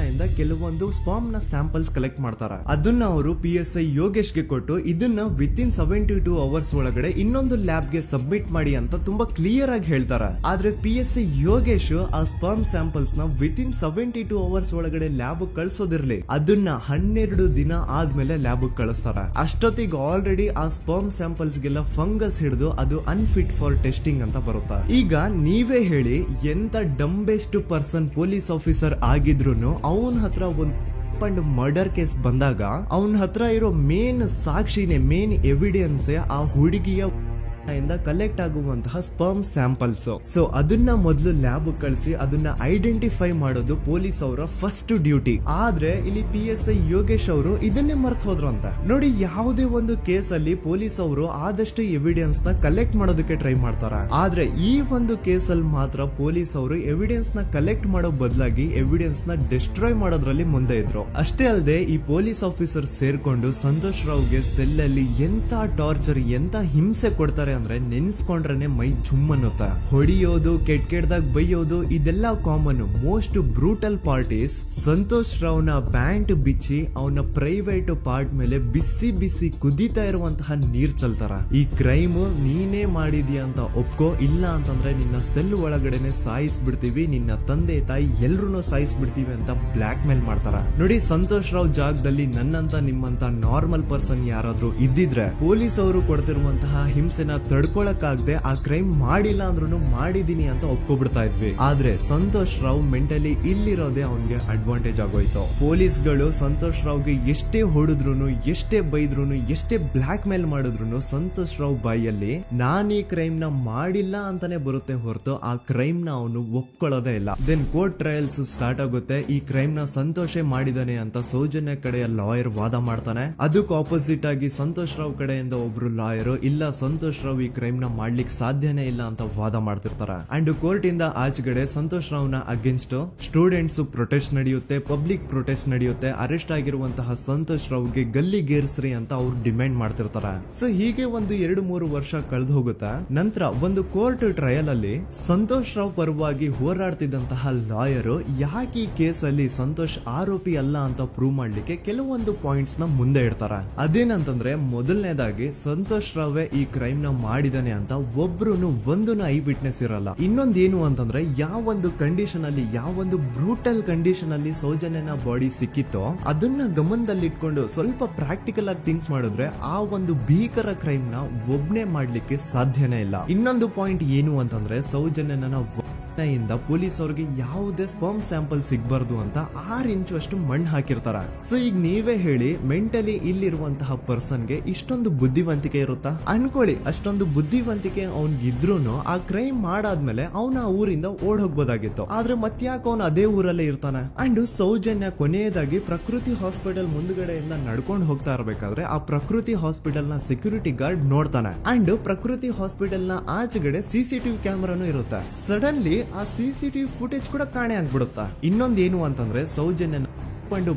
ಇಂದ ಕೆಲವೊಂದು ಸ್ಪಾಮ್ ನ ಸ್ಯಾಂಪಲ್ಸ್ ಕಲೆಕ್ಟ್ ಮಾಡ್ತಾರೆ. ಅದನ್ನ ಅವರು PSI ಯೋಗೇಶ್ ಗೆ ಕೊಟ್ಟು ಇದನ್ನ ವಿತಿನ್ 72 ಅವರ್ಸ್ ಒಳಗಡೆ ಇನ್ನೊಂದು ಲ್ಯಾಬ್ ಗೆ ಸಬ್ಮಿಟ್ ಮಾಡಿ ಅಂತ ತುಂಬಾ ಕ್ಲಿಯರ್ ಆಗಿ ಹೇಳ್ತಾರೆ. ಆದ್ರೆ PSI ಯೋಗೇಶ್ ಆ ಸ್ಪಾಮ್ ಸ್ಯಾಂಪಲ್ಸ್ ನ ವಿತಿನ್ 72 ಅವರ್ಸ್ ಒಳಗಡೆ ಲ್ಯಾಬ್ ಕಳ್ಸೋದಿರ್ಲಿ, ಅದನ್ನ 12 ದಿನ ಆದ್ಮೇಲೆ ಲ್ಯಾಬ್ ಕಳಿಸ್ತಾರೆ. ಅಷ್ಟೊತ್ತಿಗೆ ಆಲ್ರೆಡಿ ಆ ಸ್ಪಾಮ್ ಸ್ಯಾಂಪಲ್ಸ್ ಗೆಲ್ಲ ಫಂಗಸ್ ಹಿಡಿದು ಅದು ಅನ್ಫಿಟ್ ಫಾರ್ ಟೆಸ್ಟಿಂಗ್ ಅಂತ ಬರುತ್ತೆ. ಈಗ ನೀವೇ ಹೇಳಿ, ಎಂತ ಡಂಬೆಸ್ಟ್ ಪರ್ಸನ್ ಪೊಲೀಸ್ ಆಫೀಸರ್ ಆಗಿದ್ರು ಅವನ ಹತ್ರ ಒಂದು ಮರ್ಡರ್ ಕೇಸ್ ಬಂದಾಗ ಅವನ ಹತ್ರ ಇರೋ ಮೇನ್ ಸಾಕ್ಷಿನೇ, ಮೇನ್ ಎವಿಡೆನ್ಸ್ ಆ ಹುಡುಗಿಯ ಕಲೆಕ್ಟ್ ಆಗುವಂತಹ ಸ್ಪರ್ಮ್ ಸ್ಯಾಂಪಲ್ಸ್. ಸೊ ಅದನ್ನ ಮೊದಲು ಲ್ಯಾಬ್ ಕಳಿಸಿ ಅದನ್ನ ಐಡೆಂಟಿಫೈ ಮಾಡೋದು ಪೊಲೀಸ್ ಅವರ ಫಸ್ಟ್ ಡ್ಯೂಟಿ. ಆದ್ರೆ ಇಲ್ಲಿ PSI ಯೋಗೇಶ್ ಅವರು ಇದನ್ನೇ ಮರ್ತು ಹೋದ್ರು ಅಂತ ನೋಡಿ. ಯಾವುದೇ ಒಂದು ಕೇಸ್ ಅಲ್ಲಿ ಪೊಲೀಸ್ ಅವರು ಆದಷ್ಟು ಎವಿಡೆನ್ಸ್ ನ ಕಲೆಕ್ಟ್ ಮಾಡೋದಕ್ಕೆ ಟ್ರೈ ಮಾಡ್ತಾರೆ. ಆದ್ರೆ ಈ ಒಂದು ಕೇಸ್ ಅಲ್ಲಿ ಮಾತ್ರ ಪೊಲೀಸ್ ಅವರು ಎವಿಡೆನ್ಸ್ ನ ಕಲೆಕ್ಟ್ ಮಾಡೋ ಬದಲಾಗಿ ಎವಿಡೆನ್ಸ್ ನ ಡಿಸ್ಟ್ರಾಯ್ ಮಾಡೋದ್ರಲ್ಲಿ ಮುಂದೆ ಇದ್ರು. ಅಷ್ಟೇ ಅಲ್ಲದೆ ಈ ಪೊಲೀಸ್ ಆಫೀಸರ್ ಸೇರ್ಕೊಂಡು ಸಂತೋಷ್ ರಾವ್ಗೆ ಸೆಲ್ ಅಲ್ಲಿ ಎಂತ ಟಾರ್ಚರ್, ಎಂತ ಹಿಂಸೆ ಕೊಡ್ತಾರೆ ಅಂದ್ರೆ ನೆನ್ಸ್ಕೊಂಡ್ರೆ ಮೈ ಜುಮ್ ಅನ್ನುತ್ತಾ. ಹೊಡಿಯೋದು, ಕೆಟ್ಟದಾಗ ಬೈಯೋದು ಇದೆಲ್ಲ common. Most brutal part is Santosh ರಾವ್ನ ಪ್ಯಾಂಟ್ ಬಿಚ್ಚಿ ಅವನ ಪ್ರೈವೇಟ್ ಪಾರ್ಟ್ ಮೇಲೆ ಬಿಸಿ ಬಿಸಿ ಕುದೀತಾ ಇರುವಂತಹ ನೀರ್ ಚಲ್ತಾರ. ಈ ಕ್ರೈಮ್ ನೀನೇ ಮಾಡಿದ್ಯಾ ಅಂತ ಒಪ್ಕೋ, ಇಲ್ಲ ಅಂತಂದ್ರೆ ನಿನ್ನ ಸೆಲ್ ಒಳಗಡೆನೆ ಸಾಯಿಸ್ಬಿಡ್ತೀವಿ, ನಿನ್ನ ತಂದೆ ತಾಯಿ ಎಲ್ರು ಸಾಯಿಸ್ಬಿಡ್ತೀವಿ ಅಂತ ಬ್ಲಾಕ್ ಮೇಲ್ ಮಾಡ್ತಾರ. ನೋಡಿ, ಸಂತೋಷ್ ರಾವ್ ಜಾಗದಲ್ಲಿ ನನ್ನಂತ ನಿಮ್ಮಂತ ನಾರ್ಮಲ್ ಪರ್ಸನ್ ಯಾರಾದ್ರೂ ಇದ್ದಿದ್ರೆ ಪೊಲೀಸ್ ಅವರು ಕೊಡ್ತಿರುವಂತಹ ಹಿಂಸೆನ ತಡ್ಕೊಳಕ್ಕಾಗದೆ ಆ ಕ್ರೈಮ್ ಮಾಡಿಲ್ಲ ಅಂದ್ರೂ ಮಾಡಿದೀನಿ ಅಂತ ಒಪ್ಕೊಬಿಡ್ತಾ ಇದ್ವಿ. ಆದ್ರೆ ಸಂತೋಷ್ ರಾವ್ ಮೆಂಟಲಿ ಇಲ್ಲಿರೋದೇ ಅವನ್ಗೆ ಅಡ್ವಾಂಟೇಜ್ ಆಗೋಯ್ತು. ಪೊಲೀಸ್ಗಳು ಸಂತೋಷ್ ರಾವ್ಗೆ ಎಷ್ಟೇ ಹೊಡೆದ್ರು, ಎಷ್ಟೇ ಬೈದ್ರು, ಎಷ್ಟೇ ಬ್ಲಾಕ್ ಮೇಲ್ ಮಾಡಿದ್ರು ಸಂತೋಷ್ ರಾವ್ ಬಾಯಲ್ಲಿ ನಾನ್ ಈ ಕ್ರೈಮ್ ನ ಮಾಡಿಲ್ಲ ಅಂತಾನೆ ಬರುತ್ತೆ ಹೊರತು ಆ ಕ್ರೈಮ್ ನ ಅವನು ಒಪ್ಕೊಳ್ಳೋದೇ ಇಲ್ಲ. ದೆನ್ ಕೋರ್ಟ್ ಟ್ರಯಲ್ಸ್ ಸ್ಟಾರ್ಟ್ ಆಗುತ್ತೆ. ಈ ಕ್ರೈಮ್ ನ ಸಂತೋಷೇ ಮಾಡಿದಾನೆ ಅಂತ ಸೌಜನ್ಯ ಕಡೆಯ ಲಾಯರ್ ವಾದ ಮಾಡ್ತಾನೆ. ಅದಕ್ಕೆ ಆಪೋಸಿಟ್ ಆಗಿ ಸಂತೋಷ್ ರಾವ್ ಕಡೆಯಿಂದ ಒಬ್ರು ಲಾಯರ್ ಇಲ್ಲ ಸಂತೋಷ್ ರಾವ್ ಈ ಕ್ರೈಮ್ ನ ಮಾಡ್ಲಿಕ್ಕೆ ಸಾಧ್ಯನೇ ಇಲ್ಲ ಅಂತ ವಾದ ಮಾಡ್ತಿರ್ತಾರೆ. ಅಂಡ್ ಕೋರ್ಟ್ ಇಂದ ಆಚೆಗಡೆ ಸಂತೋಷ್ ರಾವ್ ನ ಅಗೇನ್ಸ್ಟ್ ಸ್ಟೂಡೆಂಟ್ಸ್ ಪ್ರೊಟೆಸ್ಟ್ ನಡೆಯುತ್ತೆ, ಪಬ್ಲಿಕ್ ಪ್ರೊಟೆಸ್ಟ್ ನಡೆಯುತ್ತೆ. ಅರೆಸ್ಟ್ ಆಗಿರುವಂತಹ ಸಂತೋಷ್ ರಾವ್ಗೆ ಗಲ್ಲಿಗೇರಿಸ್ರಿ ಅಂತ ಅವ್ರು ಡಿಮ್ಯಾಂಡ್ ಮಾಡ್ತಿರ್ತಾರೆ. ಸೊ ಹೀಗೆ ಒಂದು 2-3 ವರ್ಷ ಕಳೆದು ಹೋಗುತ್ತೆ. ನಂತರ ಒಂದು ಕೋರ್ಟ್ ಟ್ರಯಲ್ ಅಲ್ಲಿ ಸಂತೋಷ್ ರಾವ್ ಪರವಾಗಿ ಹೋರಾಡ್ತಿದ್ದಂತಹ ಲಾಯರ್ ಯಾಕೆ ಈ ಕೇಸ್ ಅಲ್ಲಿ ಸಂತೋಷ್ ಆರೋಪಿ ಅಲ್ಲ ಅಂತ ಪ್ರೂವ್ ಮಾಡ್ಲಿಕ್ಕೆ ಕೆಲವೊಂದು ಪಾಯಿಂಟ್ಸ್ ನ ಮುಂದೆ ಇಡ್ತಾರೆ. ಅದೇನಂತಂದ್ರೆ ಮೊದಲನೇದಾಗಿ ಸಂತೋಷ್ ರಾವೇ ಈ ಕ್ರೈಮ್ ನ ಮಾಡಿದಾನೆ ಅಂತ ಒಬ್ರು ಒಂದು ಐ ವಿಟ್ನೆಸ್ ಇರಲ್ಲ. ಇನ್ನೊಂದೇನು ಅಂತಂದ್ರೆ ಯಾವೊಂದು ಕಂಡೀಷನ್ ಅಲ್ಲಿ, ಯಾವೊಂದು ಬ್ರೂಟಲ್ ಕಂಡೀಷನ್ ಅಲ್ಲಿ ಸೌಜನ್ಯನ ಬಾಡಿ ಸಿಕ್ಕಿತ್ತೋ ಅದನ್ನ ಗಮನದಲ್ಲಿಟ್ಕೊಂಡು ಸ್ವಲ್ಪ ಪ್ರಾಕ್ಟಿಕಲ್ ಆಗಿ ಥಿಂಕ್ ಮಾಡಿದ್ರೆ ಆ ಒಂದು ಭೀಕರ ಕ್ರೈಮ್ ನ ಒಬ್ನೇ ಮಾಡ್ಲಿಕ್ಕೆ ಸಾಧ್ಯನೇ ಇಲ್ಲ. ಇನ್ನೊಂದು ಪಾಯಿಂಟ್ ಏನು ಅಂತಂದ್ರೆ ಸೌಜನ್ಯನ ಇಂದ ಪೊಲೀಸ್ ಅವ್ರಿಗೆ ಯಾವುದೇ ಸ್ಪರ್ಮ್ ಸ್ಯಾಂಪಲ್ ಸಿಗ್ಬಾರ್ದು ಅಂತ 6 ಇಂಚು ಅಷ್ಟು ಮಣ್ಣು ಹಾಕಿರ್ತಾರ. ಸೊ ಈಗ ನೀವೇ ಹೇಳಿ, ಮೆಂಟಲಿ ಇಲ್ಲಿರುವಂತಹ ಪರ್ಸನ್ಗೆ ಇಷ್ಟೊಂದು ಬುದ್ಧಿವಂತಿಕೆ ಇರುತ್ತಾ ಅನ್ಕೊಳ್ಳಿ. ಅಷ್ಟೊಂದು ಬುದ್ಧಿವಂತಿಕೆ ಅವ್ನಿಗಿದ್ರೂನು ಆ ಕ್ರೈಮ್ ಮಾಡಾದ್ಮೇಲೆ ಅವನ ಆ ಊರಿಂದ ಓಡ್ ಹೋಗ್ಬೋದಾಗಿತ್ತು. ಆದ್ರೆ ಮತ್ತ್ಯಾಕೆ ಅವನು ಅದೇ ಊರಲ್ಲೇ ಇರ್ತಾನೆ. ಅಂಡ್ ಸೌಜನ್ಯ ಕೊನೆಯದಾಗಿ ಪ್ರಕೃತಿ ಹಾಸ್ಪಿಟಲ್ ಮುಂದ್ಗಡೆಯಿಂದ ನಡ್ಕೊಂಡು ಹೋಗ್ತಾ ಇರ್ಬೇಕಾದ್ರೆ ಆ ಪ್ರಕೃತಿ ಹಾಸ್ಪಿಟಲ್ ನ ಸೆಕ್ಯೂರಿಟಿ ಗಾರ್ಡ್ ನೋಡ್ತಾನೆ. ಅಂಡ್ ಪ್ರಕೃತಿ ಹಾಸ್ಪಿಟಲ್ ನ ಆಚೆಗಡೆ CCTV ಕ್ಯಾಮರಾನು ಇರುತ್ತೆ. ಸಡನ್ಲಿ ಆ CCTV ಫುಟೇಜ್ ಕೂಡ ಕಾಣೆ ಆಗ್ಬಿಡುತ್ತಾ. ಇನ್ನೊಂದೇನು ಅಂತಂದ್ರೆ ಸೌಜನ್ಯನ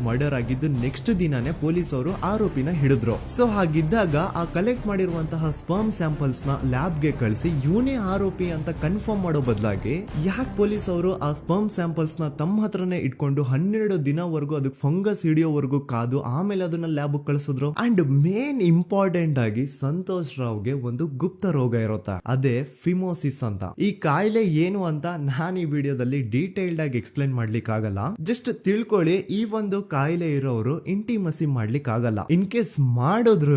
ಮರ್ಡರ್ ಆಗಿದ್ದು ನೆಕ್ಸ್ಟ್ ದಿನಾನೇ ಪೊಲೀಸ್ ಅವರು ಆರೋಪಿನ ಹಿಡಿದ್ರು. ಸೊ ಹಾಗಿದ್ದಾಗ ಆ ಕಲೆಕ್ಟ್ ಮಾಡಿರುವಂತಹ ಸ್ಪರ್ಮ್ ಸ್ಯಾಂಪಲ್ಸ್ ನ ಲ್ಯಾಬ್ ಗೆ ಕಳಿಸಿ ಇವನೇ ಆರೋಪಿ ಅಂತ ಕನ್ಫರ್ಮ್ ಮಾಡೋ ಬದಲಾಗಿ ಯಾಕೆ ಪೊಲೀಸ್ ಅವರು ಆ ಸ್ಪರ್ಮ್ ಸ್ಯಾಂಪಲ್ಸ್ ನ ತಮ್ಮ ಹತ್ರನೇ ಇಟ್ಕೊಂಡು 12 ದಿನವರೆಗೂ ಅದಕ್ಕೆ ಫಂಗಸ್ ಹಿಡಿಯೋವರೆಗೂ ಕಾದು ಆಮೇಲೆ ಅದನ್ನ ಲ್ಯಾಬ್ ಕಳಿಸಿದ್ರು. ಅಂಡ್ ಮೇನ್ ಇಂಪಾರ್ಟೆಂಟ್ ಆಗಿ ಸಂತೋಷ್ ರಾವ್ಗೆ ಒಂದು ಗುಪ್ತ ರೋಗ ಇರುತ್ತೆ, ಅದೇ ಫಿಮೋಸಿಸ್ ಅಂತ. ಈ ಕಾಯಿಲೆ ಏನು ಅಂತ ನಾನು ಈ ವಿಡಿಯೋದಲ್ಲಿ ಡೀಟೇಲ್ಡ್ ಆಗಿ ಎಕ್ಸ್ಪ್ಲೇನ್ ಮಾಡ್ಲಿಕ್ಕೆ ಆಗಲ್ಲ. ಜಸ್ಟ್ ತಿಳ್ಕೊಳ್ಳಿ, ಈ ಒಂದು ಕಾಯಿಲೆ ಇರೋರು ಇಂಟಿಮಸಿ ಮಾಡ್ಲಿಕ್ಕೆ ಆಗಲ್ಲ. ಇನ್ ಕೇಸ್ ಮಾಡಿದ್ರು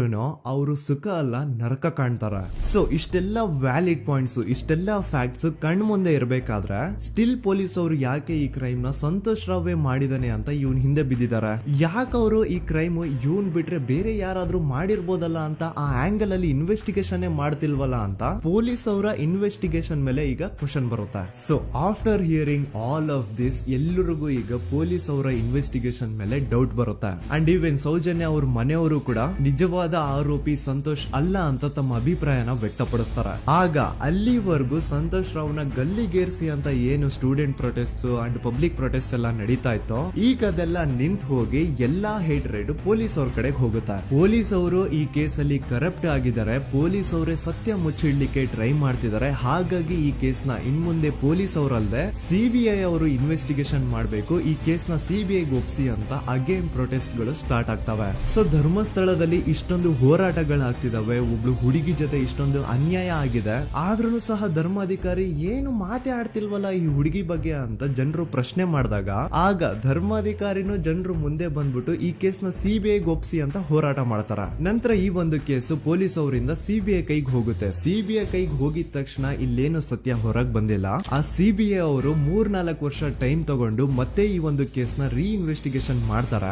ಅವರು ಸುಖ ಅಲ್ಲ ನರಕ ಕಾಣ್ತಾರ. ಸೊ ಇಷ್ಟೆಲ್ಲ ವ್ಯಾಲಿಡ್ ಪಾಯಿಂಟ್ಸ್, ಇಷ್ಟೆಲ್ಲ ಫ್ಯಾಕ್ಟ್ಸ್ ಕಣ್ ಮುಂದೆ ಇರ್ಬೇಕಾದ್ರೆ ಸ್ಟಿಲ್ ಪೊಲೀಸ್ ಅವರು ಯಾಕೆ ಈ ಕ್ರೈಮ್ ನ ಸಂತೋಷ್ ರಾವೇ ಮಾಡಿದಾನೆ ಅಂತ ಇವನ್ ಹಿಂದೆ ಬಿದ್ದಿದ್ದಾರೆ. ಯಾಕೆ ಅವರು ಈ ಕ್ರೈಮ್ ಇವನ್ ಬಿಟ್ರೆ ಬೇರೆ ಯಾರಾದ್ರೂ ಮಾಡಿರ್ಬೋದಲ್ಲ ಅಂತ ಆ ಆಂಗಲ್ ಅಲ್ಲಿ ಇನ್ವೆಸ್ಟಿಗೇಷನ್ ಮಾಡ್ತಿಲ್ವಲ್ಲ ಅಂತ ಪೊಲೀಸ್ ಅವರ ಇನ್ವೆಸ್ಟಿಗೇಷನ್ ಮೇಲೆ ಈಗ ಕ್ವಶನ್ ಬರುತ್ತೆ. So after hearing all of this ಎಲ್ಲರಿಗೂ ಈಗ ಪೊಲೀಸ್ ಅವರ ಇನ್ವೆಸ್ಟಿಗೇಷನ್ ಮೇಲೆ ಡೌಟ್ ಬರುತ್ತೆ. ಅಂಡ್ ಈವನ್ ಸೌಜನ್ಯ ಅವ್ರ ಮನೆಯವರು ಕೂಡ ನಿಜವಾದ ಆರೋಪಿ ಸಂತೋಷ್ ಅಲ್ಲ ಅಂತ ತಮ್ಮ ಅಭಿಪ್ರಾಯನ ವ್ಯಕ್ತಪಡಿಸ್ತಾರೆ. ಆಗ ಅಲ್ಲಿವರೆಗೂ ಸಂತೋಷ್ ರಾವ್ನ ಗಲ್ಲಿಗೇರಿಸಿ ಅಂತ ಏನು student protest and public protest ಎಲ್ಲ ನಡೀತಾ ಇತ್ತು, ಈಗ ಅದೆಲ್ಲ ನಿಂತು ಹೋಗಿ ಎಲ್ಲಾ ಹೇಟ್ರೇಡ್ ಪೊಲೀಸ್ ಅವ್ರ ಕಡೆಗೆ ಹೋಗುತ್ತೆ. ಪೊಲೀಸ್ ಅವರು ಈ ಕೇಸಲ್ಲಿ ಕರಪ್ಟ್ ಆಗಿದ್ದಾರೆ, ಪೊಲೀಸ್ ಅವರೇ ಸತ್ಯ ಮುಚ್ಚಿಡ್ಲಿಕ್ಕೆ ಟ್ರೈ ಮಾಡ್ತಿದ್ದಾರೆ. ಹಾಗಾಗಿ ಈ ಕೇಸ್ ನ ಇನ್ ಮುಂದೆ ಪೊಲೀಸ್ ಅವರಲ್ಲದೆ CBI ಅವರು ಇನ್ವೆಸ್ಟಿಗೇಷನ್ ಮಾಡಬೇಕು, ಈ ಕೇಸ್ ನ CBI ಒಪ್ಸಿ ಅಂತ ಅಗೇನ್ ಪ್ರೊಟೆಸ್ಟ್ ಗಳು ಸ್ಟಾರ್ಟ್ ಆಗ್ತವೆ. ಸೊ ಧರ್ಮಸ್ಥಳದಲ್ಲಿ ಇಷ್ಟೊಂದು ಹೋರಾಟಗಳಾಗ್ತಿದಾವೆ, ಒಬ್ಳು ಹುಡುಗಿ ಜೊತೆ ಇಷ್ಟೊಂದು ಅನ್ಯಾಯ ಆಗಿದೆ, ಆದ್ರೂ ಸಹ ಧರ್ಮಾಧಿಕಾರಿ ಏನು ಮಾತೇ ಆಡ್ತಿಲ್ವಲ್ಲ ಈ ಹುಡುಗಿ ಬಗ್ಗೆ ಅಂತ ಜನರು ಪ್ರಶ್ನೆ ಮಾಡಿದಾಗ ಆಗ ಧರ್ಮಾಧಿಕಾರಿನೂ ಜನರು ಮುಂದೆ ಬಂದ್ಬಿಟ್ಟು ಈ ಕೇಸ್ ನ CBI ಒಪ್ಸಿ ಅಂತ ಹೋರಾಟ ಮಾಡ್ತಾರ. ನಂತರ ಈ ಒಂದು ಕೇಸು ಪೊಲೀಸ್ ಅವರಿಂದ CBI ಕೈಗೆ ಹೋಗುತ್ತೆ. CBI ಕೈಗೆ ಹೋಗಿದ ತಕ್ಷಣ ಇಲ್ಲೇನು ಸತ್ಯ ಹೊರಗೆ ಬಂದಿಲ್ಲ. ಆ CBI ಅವರು 3-4 ವರ್ಷ ಟೈಮ್ ತಗೊಂಡು ಮತ್ತೆ ಈ ಒಂದು ಕೇಸ್ ನ ಇನ್ವೆಸ್ಟಿಗೇಷನ್ ಮಾಡ್ತಾರ.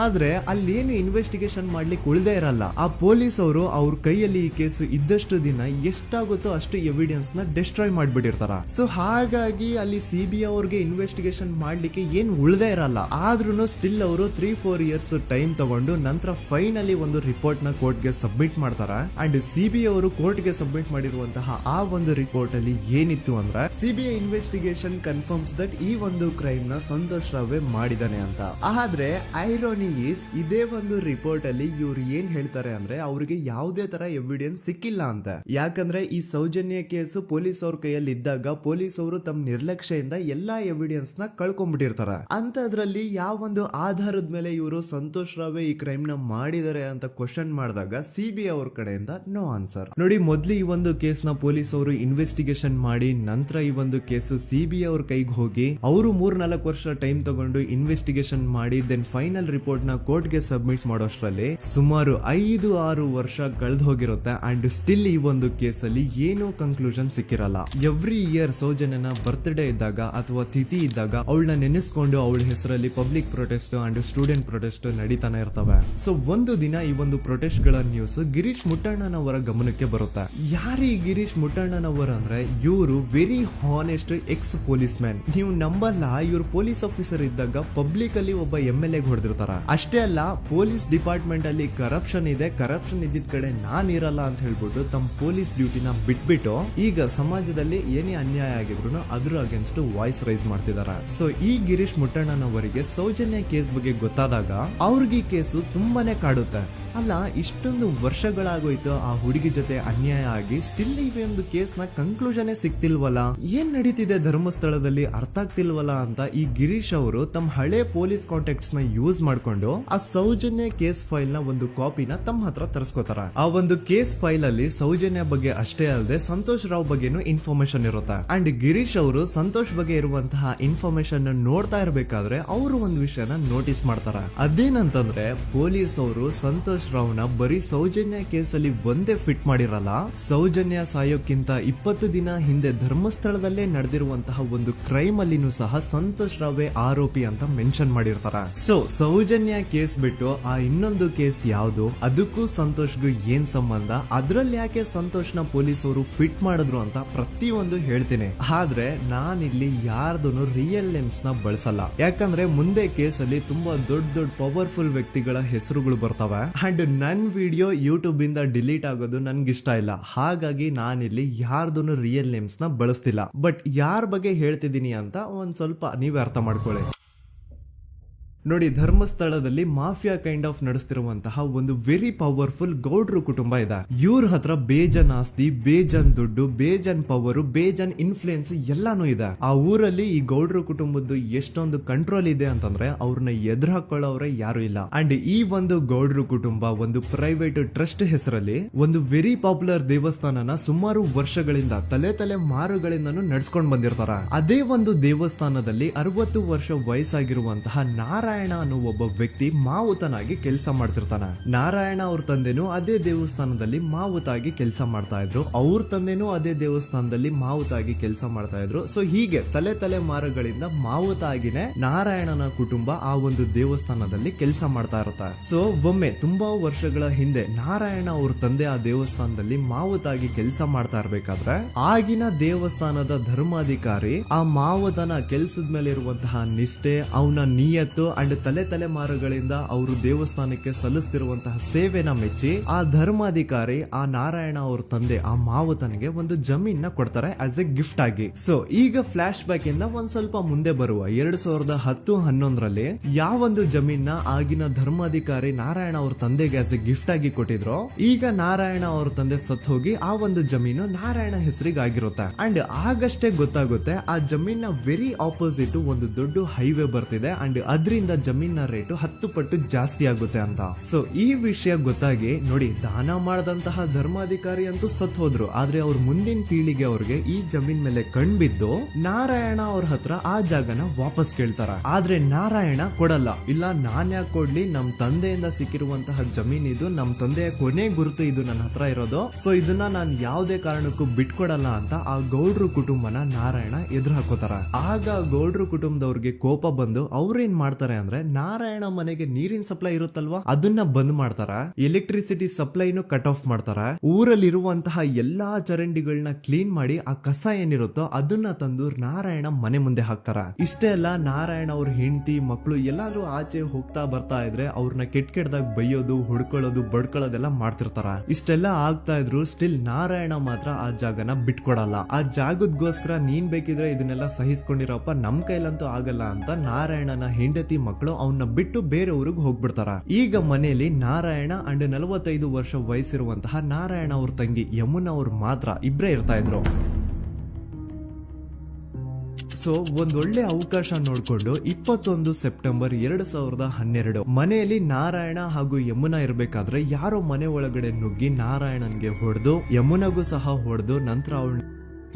ಆದ್ರೆ ಅಲ್ಲೇನು ಇನ್ವೆಸ್ಟಿಗೇಷನ್ ಮಾಡ್ಲಿಕ್ಕೆ ಉಳ್ದೇ ಇರಲ್ಲ. ಆ ಪೊಲೀಸ್ ಅವರು ಅವ್ರ ಕೈಯಲ್ಲಿ ಈ ಕೇಸ್ ಇದ್ದಷ್ಟು ದಿನ ಎಷ್ಟಾಗುತ್ತೋ ಅಷ್ಟು ಎವಿಡೆನ್ಸ್ ನ ಡಿಸ್ಟ್ರಾಯ್ ಮಾಡ್ಬಿಟ್ಟಿರ್ತಾರ. ಸೊ ಹಾಗಾಗಿ ಅಲ್ಲಿ CBI ಅವ್ರಿಗೆ ಇನ್ವೆಸ್ಟಿಗೇಷನ್ ಮಾಡ್ಲಿಕ್ಕೆ ಏನ್ ಉಳ್ದೇ ಇರಲ್ಲ. ಆದ್ರೂ ಸ್ಟಿಲ್ ಅವರು 3-4 ಇಯರ್ಸ್ ಟೈಮ್ ತಗೊಂಡು ನಂತರ ಫೈನಲಿ ಒಂದು ರಿಪೋರ್ಟ್ ನ ಕೋರ್ಟ್ ಗೆ ಸಬ್ಮಿಟ್ ಮಾಡ್ತಾರ. ಅಂಡ್ CBI ಅವರು ಕೋರ್ಟ್ ಗೆ ಸಬ್ಮಿಟ್ ಮಾಡಿರುವಂತಹ ಆ ಒಂದು ರಿಪೋರ್ಟ್ ಅಲ್ಲಿ ಏನಿತ್ತು ಅಂದ್ರೆ CBI ಇನ್ವೆಸ್ಟಿಗೇಷನ್ ಕನ್ಫರ್ಮ್ಸ್ ದಟ್ ಈ ಒಂದು ಕ್ರೈಮ್ ನ ಸಂತೋಷ್ ರಾವೇ ಮಾಡಿದಾನೆ ಅಂತ. ಆದ್ರೆ ಐರಾನಿ ಈಸ್ ಇದೇ ಒಂದು ರಿಪೋರ್ಟ್ ಅಲ್ಲಿ ಇವ್ರು ಏನ್ ಹೇಳ್ತಾರೆ ಅಂದ್ರೆ ಅವ್ರಿಗೆ ಯಾವುದೇ ತರ ಎವಿಡೆನ್ಸ್ ಸಿಕ್ಕಿಲ್ಲ ಅಂತ. ಯಾಕಂದ್ರೆ ಈ ಸೌಜನ್ಯ ಕೇಸು ಪೊಲೀಸ್ ಅವ್ರ ಕೈಯಲ್ಲಿ ಇದ್ದಾಗ ಪೊಲೀಸ್ ಅವರು ತಮ್ಮ ನಿರ್ಲಕ್ಷ್ಯದಿಂದ ಎಲ್ಲಾ ಎವಿಡೆನ್ಸ್ ನ ಕಳ್ಕೊಂಡ್ಬಿಟ್ಟಿರ್ತಾರ. ಅಂತದ್ರಲ್ಲಿ ಯಾವ ಒಂದು ಆಧಾರದ ಮೇಲೆ ಇವರು ಸಂತೋಷ್ ರಾವೇ ಈ ಕ್ರೈಮ್ ನ ಮಾಡಿದ್ದಾರೆ ಅಂತ ಕ್ವಶನ್ ಮಾಡಿದಾಗ CBI ಅವ್ರ ಕಡೆಯಿಂದ ನೋ ಆನ್ಸರ್. ನೋಡಿ, ಮೊದ್ಲು ಈ ಒಂದು ಕೇಸ್ ನ ಪೊಲೀಸ್ ಅವರು ಇನ್ವೆಸ್ಟಿಗೇಷನ್ ಮಾಡಿ ನಂತರ ಈ ಒಂದು ಕೇಸು CBI ಅವ್ರ ಕೈಗೆ ಹೋಗಿ ಅವರು 3-4 ವರ್ಷ ಟೈಮ್ ತಗೊಂಡು ಇನ್ವೆಸ್ಟಿಗೇಷನ್ ಮಾಡಿ ದೆನ್ ಫೈನಲ್ ರಿಪೋರ್ಟ್ ನ ಕೋರ್ಟ್ ಗೆ ಸಬ್ಮಿಟ್ ಮಾಡೋಷ್ಟ್ರಲ್ಲಿ ಸುಮಾರು 5-6 ವರ್ಷ ಕಳೆದು ಹೋಗಿರುತ್ತೆ ಅಂಡ್ ಸ್ಟಿಲ್ ಈ ಒಂದು ಕೇಸಲ್ಲಿ ಏನೋ ಕನ್ಕ್ಲೂಷನ್ ಸಿಕ್ಕಿರಲ್ಲ. ಎವ್ರಿ ಇಯರ್ ಸೌಜನ್ಯನ ಬರ್ತ್ಡೇ ಇದ್ದಾಗ ಅಥವಾ ತಿಥಿ ಇದ್ದಾಗ ಅವಳನ್ನ ನೆನೆಸ್ಕೊಂಡು ಅವಳ ಹೆಸರಲ್ಲಿ public protest and student protest ನಡೀತಾನೆ ಇರ್ತವೆ. ಸೊ ಒಂದು ದಿನ ಈ ಒಂದು ಪ್ರೊಟೆಸ್ಟ್ ಗಳ ನ್ಯೂಸ್ ಗಿರೀಶ್ ಮುಟ್ಟಣ್ಣನವರ ಗಮನಕ್ಕೆ ಬರುತ್ತೆ. ಯಾರೀ ಗಿರೀಶ್ ಮುಟ್ಟಣ್ಣನವರ ಅಂದ್ರೆ ಇವರು very honest X police man. ನೀವು ನಂಬಲ್ಲ, ಇವ್ರು ಪೊಲೀಸ್ ಆಫೀಸರ್ ಇದ್ದಾಗ ಪಬ್ಲಿಕ್ ಅಲ್ಲಿ ಒಬ್ಬ MLA ಹೊಡೆದಿರ್ತಾರ. ಅಷ್ಟೇ ಅಲ್ಲ, ಪೊಲೀಸ್ ಡಿಪಾರ್ಟ್ಮೆಂಟ್ ಅಲ್ಲಿ ಕರಪ್ಷನ್ ಇದೆ, ಕರಪ್ಷನ್ ಇದ್ದಿದ್ ಕಡೆ ನಾನ್ ಇರಲ್ಲ ಅಂತ ಹೇಳ್ಬಿಟ್ಟು ತಮ್ಮ ಪೊಲೀಸ್ ಡ್ಯೂಟಿನ ಬಿಟ್ಬಿಟ್ಟು ಈಗ ಸಮಾಜದಲ್ಲಿ ಏನೇ ಅನ್ಯಾಯ ಆಗಿದ್ರು ಅದ್ರ ಅಗೇನ್ಸ್ಟ್ ವಾಯ್ಸ್ ರೈಸ್ ಮಾಡ್ತಿದಾರ. ಸೊ ಈ ಗಿರೀಶ್ ಮುಟ್ಟಣ್ಣನವರಿಗೆ ಸೌಜನ್ಯ ಕೇಸ್ ಬಗ್ಗೆ ಗೊತ್ತಾದಾಗ ಅವ್ರಿಗೆ ಈ ಕೇಸು ತುಂಬಾನೇ ಕಾಡುತ್ತೆ. ಅಲ್ಲ, ಇಷ್ಟೊಂದು ವರ್ಷಗಳಾಗೋಯ್ತು ಆ ಹುಡುಗಿ ಜೊತೆ ಅನ್ಯಾಯ ಆಗಿ, ಸ್ಟಿಲ್ ಈ ಒಂದು ಕೇಸ್ ನ ಕನ್ಕ್ಲೂಷನ್ ಸಿಕ್ತಿಲ್ವಲ್ಲ, ಏನ್ ನಡೀತಿದೆ ಧರ್ಮಸ್ಥಳದಲ್ಲಿ ಅರ್ಥ ಆಗ್ತಿಲ್ವಲ್ಲ ಅಂತ ಈ ಗಿರೀಶ್ ಅವರು ತಮ್ಮ ಹಳೆ ಪೊಲೀಸ್ ಕಾಂಟ್ಯಾಕ್ಟ್ಸ್ ನ ಯೂಸ್ ಮಾಡ್ಕೊಂಡು ಆ ಸೌಜನ್ಯ ಕೇಸ್ ಫೈಲ್ ನ ಒಂದು ಕಾಪಿನ ತಮ್ಮ ಹತ್ರ ತರಿಸ್ಕೋತಾರ. ಆ ಒಂದು ಕೇಸ್ ಫೈಲ್ ಅಲ್ಲಿ ಸೌಜನ್ಯ ಬಗ್ಗೆ ಅಷ್ಟೇ ಅಲ್ಲದೆ ಸಂತೋಷ್ ರಾವ್ ಬಗ್ಗೆನೂ ಇನ್ಫಾರ್ಮೇಶನ್ ಇರುತ್ತೆ. ಅಂಡ್ ಗಿರೀಶ್ ಅವರು ಸಂತೋಷ್ ಬಗ್ಗೆ ಇರುವಂತಹ ಇನ್ಫಾರ್ಮೇಶನ್ ನೋಡ್ತಾ ಇರ್ಬೇಕಾದ್ರೆ ಅವರು ಒಂದು ವಿಷಯನ ನೋಟಿಸ್ ಮಾಡ್ತಾರ. ಅದೇನಂತಂದ್ರೆ ಪೊಲೀಸ್ ಅವರು ಸಂತೋಷ್ ರಾವ್ ನ ಬರೀ ಸೌಜನ್ಯ ಕೇಸ್ ಅಲ್ಲಿ ಒಂದೇ ಫಿಟ್ ಮಾಡಿರಲ್ಲ, ಸೌಜನ್ಯ ಸಾಯೋಕ್ಕಿಂತ 20 ದಿನ ಹಿಂದೆ ಧರ್ಮಸ್ಥಳದಲ್ಲೇ ನಡೆದಿರುವಂತಹ ಒಂದು ಕ್ರೈಮ್ ಅಲ್ಲಿನೂ ಸಹ ಸಂತೋಷ್ ರಾವೇ ಆರೋಪಿ ಅಂತ ಮೆನ್ಷನ್ ಮಾಡಿರ್ತಾರ. ಸೊ ಸೌಜನ್ಯ ಕೇಸ್ ಬಿಟ್ಟು ಆ ಇನ್ನೊಂದು ಕೇಸ್ ಯಾವುದು, ಅದಕ್ಕೂ ಸಂತೋಷ್ಗೂ ಏನ್ ಸಂಬಂಧ, ಅದ್ರಲ್ಲಿ ಯಾಕೆ ಸಂತೋಷ್ ನ ಪೊಲೀಸ್ ಅವರು ಫಿಟ್ ಮಾಡಿದ್ರು ಅಂತ ಪ್ರತಿಯೊಂದು ಹೇಳ್ತೀನಿ. ಆದ್ರೆ ನಾನಿಲ್ಲಿ ಯಾರ್ದೂ ರಿಯಲ್ ನೇಮ್ಸ್ ನ ಬಳಸಲ್ಲ, ಯಾಕಂದ್ರೆ ಮುಂದೆ ಕೇಸ್ ಅಲ್ಲಿ ತುಂಬಾ ದೊಡ್ಡ ಪವರ್ಫುಲ್ ವ್ಯಕ್ತಿಗಳ ಹೆಸರುಗಳು ಬರ್ತವೆ ಅಂಡ್ ನನ್ ವಿಡಿಯೋ ಯೂಟ್ಯೂಬ್ ಇಂದ ಡಿಲೀಟ್ ಆಗೋದು ನನ್ಗೆ ಇಷ್ಟ ಇಲ್ಲ. ಹಾಗಾಗಿ ನಾನಿಲ್ಲಿ ಯಾರ್ದೂ ರಿಯಲ್ ನೇಮ್ಸ್ ನ ಬಳಸ್ತಿಲ್ಲ. ಬಟ್ ಯಾರ ಬಗ್ಗೆ ಹೇಳ್ತಿದ್ದೀನಿ ಅಂತ ಒಂದ್ ಸ್ವಲ್ಪ ನೀವೇ ಅರ್ಥ ಮಾಡ್ಕೊಳ್ಳಿ. ನೋಡಿ, ಧರ್ಮಸ್ಥಳದಲ್ಲಿ ಮಾಫಿಯಾ ಕೈಂಡ್ ಆಫ್ ನಡೆಸ್ತಿರುವಂತಹ ಒಂದು ವೆರಿ ಪವರ್ಫುಲ್ ಗೌಡ್ರು ಕುಟುಂಬ ಇದೆ. ಇವ್ರ ಹತ್ರ ಬೇಜನ್ ಆಸ್ತಿ, ಬೇಜನ್ ದುಡ್ಡು, ಬೇಜನ್ ಪವರ್, ಬೇಜನ್ ಇನ್ಫ್ಲೂಯೆನ್ಸ್ ಎಲ್ಲಾನು ಇದೆ. ಆ ಊರಲ್ಲಿ ಈ ಗೌಡ್ರು ಕುಟುಂಬದ್ದು ಎಷ್ಟೊಂದು ಕಂಟ್ರೋಲ್ ಇದೆ ಅಂತಂದ್ರೆ ಅವ್ರನ್ನ ಎದುರು ಹಾಕೊಳ್ಳೋರೆ ಯಾರು ಇಲ್ಲ. ಅಂಡ್ ಈ ಒಂದು ಗೌಡ್ರು ಕುಟುಂಬ ಒಂದು ಪ್ರೈವೇಟ್ ಟ್ರಸ್ಟ್ ಹೆಸರಲ್ಲಿ ಒಂದು ವೆರಿ ಪಾಪ್ಯುಲರ್ ದೇವಸ್ಥಾನನ ಸುಮಾರು ವರ್ಷಗಳಿಂದ ತಲೆ ಮಾರುಗಳಿಂದನೂ ನಡ್ಸ್ಕೊಂಡ್ ಬಂದಿರ್ತಾರ. ಅದೇ ಒಂದು ದೇವಸ್ಥಾನದಲ್ಲಿ 60 ವರ್ಷ ವಯಸ್ಸಾಗಿರುವಂತಹ ನಾರಾಯಣ ಅನ್ನೋ ಒಬ್ಬ ವ್ಯಕ್ತಿ ಮಾವುತನಾಗಿ ಕೆಲಸ ಮಾಡ್ತಿರ್ತಾನೆ. ನಾರಾಯಣ ಅವ್ರ ತಂದೆನೂ ಅದೇ ದೇವಸ್ಥಾನದಲ್ಲಿ ಮಾವುತಾಗಿ ಕೆಲಸ ಮಾಡ್ತಾ ಇದ್ರು, ಅವ್ರ ತಂದೆನೂ ಅದೇ ದೇವಸ್ಥಾನದಲ್ಲಿ ಮಾವುತಾಗಿ ಕೆಲಸ ಮಾಡ್ತಾ ಇದ್ರು. ಸೊ ಹೀಗೆ ತಲೆ ಮಾರುಗಳಿಂದ ಮಾವುತ ಆಗಿನೇ ನಾರಾಯಣನ ಕುಟುಂಬ ಆ ಒಂದು ದೇವಸ್ಥಾನದಲ್ಲಿ ಕೆಲಸ ಮಾಡ್ತಾ ಇರುತ್ತೆ. ಸೊ ಒಮ್ಮೆ ತುಂಬಾ ವರ್ಷಗಳ ಹಿಂದೆ ನಾರಾಯಣ ಅವ್ರ ತಂದೆ ಆ ದೇವಸ್ಥಾನದಲ್ಲಿ ಮಾವುತಾಗಿ ಕೆಲಸ ಮಾಡ್ತಾ ಇರ್ಬೇಕಾದ್ರೆ ಆಗಿನ ದೇವಸ್ಥಾನದ ಧರ್ಮಾಧಿಕಾರಿ ಆ ಮಾವುತನ ಕೆಲಸದ ಮೇಲೆ ಇರುವಂತಹ ನಿಷ್ಠೆ, ಅವನ ನಿಯತ್ತು ಅಂಡ್ ತಲೆಮಾರುಗಳಿಂದ ಅವರು ದೇವಸ್ಥಾನಕ್ಕೆ ಸಲ್ಲಿಸ್ತಿರುವಂತಹ ಸೇವೆನ ಮೆಚ್ಚಿ ಆ ಧರ್ಮಾಧಿಕಾರಿ ಆ ನಾರಾಯಣ ಅವ್ರ ತಂದೆ ಆ ಮಾವುತನಿಗೆ ಒಂದು ಜಮೀನ್ ಕೊಡ್ತಾರೆ ಆಸ್ ಎ ಗಿಫ್ಟ್ ಆಗಿ. ಸೊ ಈಗ ಫ್ಲಾಶ್ ಬ್ಯಾಕ್ ಇಂದ ಒಂದ್ ಸ್ವಲ್ಪ ಮುಂದೆ ಬರುವ 2010-11ರಲ್ಲಿ ಯಾವೊಂದು ಜಮೀನ್ ಆಗಿನ ಧರ್ಮಾಧಿಕಾರಿ ನಾರಾಯಣ ಅವ್ರ ತಂದೆಗೆ ಆಸ್ ಎ ಗಿಫ್ಟ್ ಆಗಿ ಕೊಟ್ಟಿದ್ರು, ಈಗ ನಾರಾಯಣ ಅವ್ರ ತಂದೆ ಸತ್ ಹೋಗಿ ಆ ಒಂದು ಜಮೀನು ನಾರಾಯಣ ಹೆಸರಿಗೆ ಆಗಿರುತ್ತೆ. ಅಂಡ್ ಆಗಷ್ಟೇ ಗೊತ್ತಾಗುತ್ತೆ ಆ ಜಮೀನ್ ವೆರಿ ಆಪೋಸಿಟ್ ಒಂದು ದೊಡ್ಡ ಹೈವೇ ಬರ್ತಿದೆ ಅಂಡ್ ಅದರಿಂದ ಜಮೀನ ರೇಟು 10 ಪಟ್ಟು ಜಾಸ್ತಿ ಆಗುತ್ತೆ ಅಂತ. ಸೊ ಈ ವಿಷಯ ಗೊತ್ತಾಗಿ ನೋಡಿ, ದಾನ ಮಾಡದಂತಹ ಧರ್ಮಾಧಿಕಾರಿ ಅಂತೂ ಸತ್ ಹೋದ್ರು, ಆದ್ರೆ ಅವ್ರ ಮುಂದಿನ ಪೀಳಿಗೆ ಅವ್ರಿಗೆ ಈ ಜಮೀನ್ ಮೇಲೆ ಕಣ್ಬಿದ್ದು ನಾರಾಯಣ ಅವ್ರ ಹತ್ರ ಆ ಜಾಗನ ವಾಪಸ್ ಕೇಳ್ತಾರ. ಆದ್ರೆ ನಾರಾಯಣ ಕೊಡಲ್ಲ. ಇಲ್ಲ, ನಾನ್ ಯಾಕೆ ಕೊಡ್ಲಿ, ನಮ್ ತಂದೆಯಿಂದ ಸಿಕ್ಕಿರುವಂತಹ ಜಮೀನ್ ಇದು, ನಮ್ ತಂದೆಯ ಕೊನೆ ಗುರುತು ಇದು ನನ್ನ ಹತ್ರ ಇರೋದು, ಸೊ ಇದನ್ನ ನಾನು ಯಾವುದೇ ಕಾರಣಕ್ಕೂ ಬಿಟ್ಕೊಡಲ್ಲ ಅಂತ ಆ ಗೌಡ್ರು ಕುಟುಂಬನ ನಾರಾಯಣ ಎದುರು ಹಾಕೋತಾರ. ಆಗ ಗೌಡ್ರು ಕುಟುಂಬದವ್ರಿಗೆ ಕೋಪ ಬಂದು ಅವ್ರೇನ್ ಮಾಡ್ತಾರೆ ಅಂದ್ರೆ ನಾರಾಯಣ ಮನೆಗೆ ನೀರಿನ ಸಪ್ಲೈ ಇರುತ್ತಲ್ವಾ ಅದನ್ನ ಬಂದ್ ಮಾಡ್ತಾರ, ಎಲೆಕ್ಟ್ರಿಸಿಟಿ ಸಪ್ಲೈನು ಕಟ್ ಆಫ್ ಮಾಡ್ತಾರ, ಊರಲ್ಲಿರುವಂತಹ ಎಲ್ಲಾ ಚರಂಡಿಗಳನ್ನ ಕ್ಲೀನ್ ಮಾಡಿ ಆ ಕಸ ಏನಿರುತ್ತೋ ಅದನ್ನ ತಂದು ನಾರಾಯಣ ಮನೆ ಮುಂದೆ ಹಾಕ್ತಾರ. ಇಷ್ಟೇ ಅಲ್ಲ, ನಾರಾಯಣ ಅವ್ರ ಹೆಂಡತಿ ಮಕ್ಕಳು ಎಲ್ಲಾದ್ರೂ ಆಚೆ ಹೋಗ್ತಾ ಬರ್ತಾ ಇದ್ರೆ ಅವ್ರನ್ನ ಕೆಟ್ಟದಾಗ ಬೈಯೋದು, ಹೊಡ್ಕೊಳ್ಳೋದು, ಬಡ್ಕೊಳ್ಳೋದೆಲ್ಲ ಮಾಡ್ತಿರ್ತಾರ. ಇಷ್ಟೆಲ್ಲ ಆಗ್ತಾ ಇದ್ರು ಸ್ಟಿಲ್ ನಾರಾಯಣ ಮಾತ್ರ ಆ ಜಾಗನ ಬಿಟ್ಕೊಡಲ್ಲ. ಆ ಜಾಗದ್ಗೋಸ್ಕರ ನೀನ್ ಬೇಕಿದ್ರೆ ಇದನ್ನೆಲ್ಲ ಸಹಿಸ್ಕೊಂಡಿರಪ್ಪ, ನಮ್ ಕೈಲಂತೂ ಆಗಲ್ಲ ಅಂತ ನಾರಾಯಣನ ಹೆಂಡತಿ ಮಕ್ಕಳು ಅವನ್ನ ಬಿಟ್ಟು ಬೇರೆ ಊರಿಗೆ ಹೋಗ್ಬಿಡ್ತಾರ. ಈಗ ಮನೆಯಲ್ಲಿ ನಾರಾಯಣ ಅಂಡ್ 45 ವರ್ಷ ವಯಸ್ಸಿರುವಂತಹ ನಾರಾಯಣ ಅವ್ರ ತಂಗಿ ಯಮುನಾ ಅವ್ರು ಮಾತ್ರ ಇಬ್ರೇ ಇರ್ತಾ ಇದ್ರು. ಸೊ ಒಂದೊಳ್ಳೆ ಅವಕಾಶ ನೋಡ್ಕೊಂಡು 21 ಸೆಪ್ಟೆಂಬರ್ 2012 ಮನೆಯಲ್ಲಿ ನಾರಾಯಣ ಹಾಗೂ ಯಮುನಾ ಇರ್ಬೇಕಾದ್ರೆ ಯಾರೋ ಮನೆ ಒಳಗಡೆ ನುಗ್ಗಿ ನಾರಾಯಣನ್ಗೆ ಹೊಡೆದು ಯಮುನಾಗೂ ಸಹ ಹೊಡೆದು ನಂತರ ಅವಳು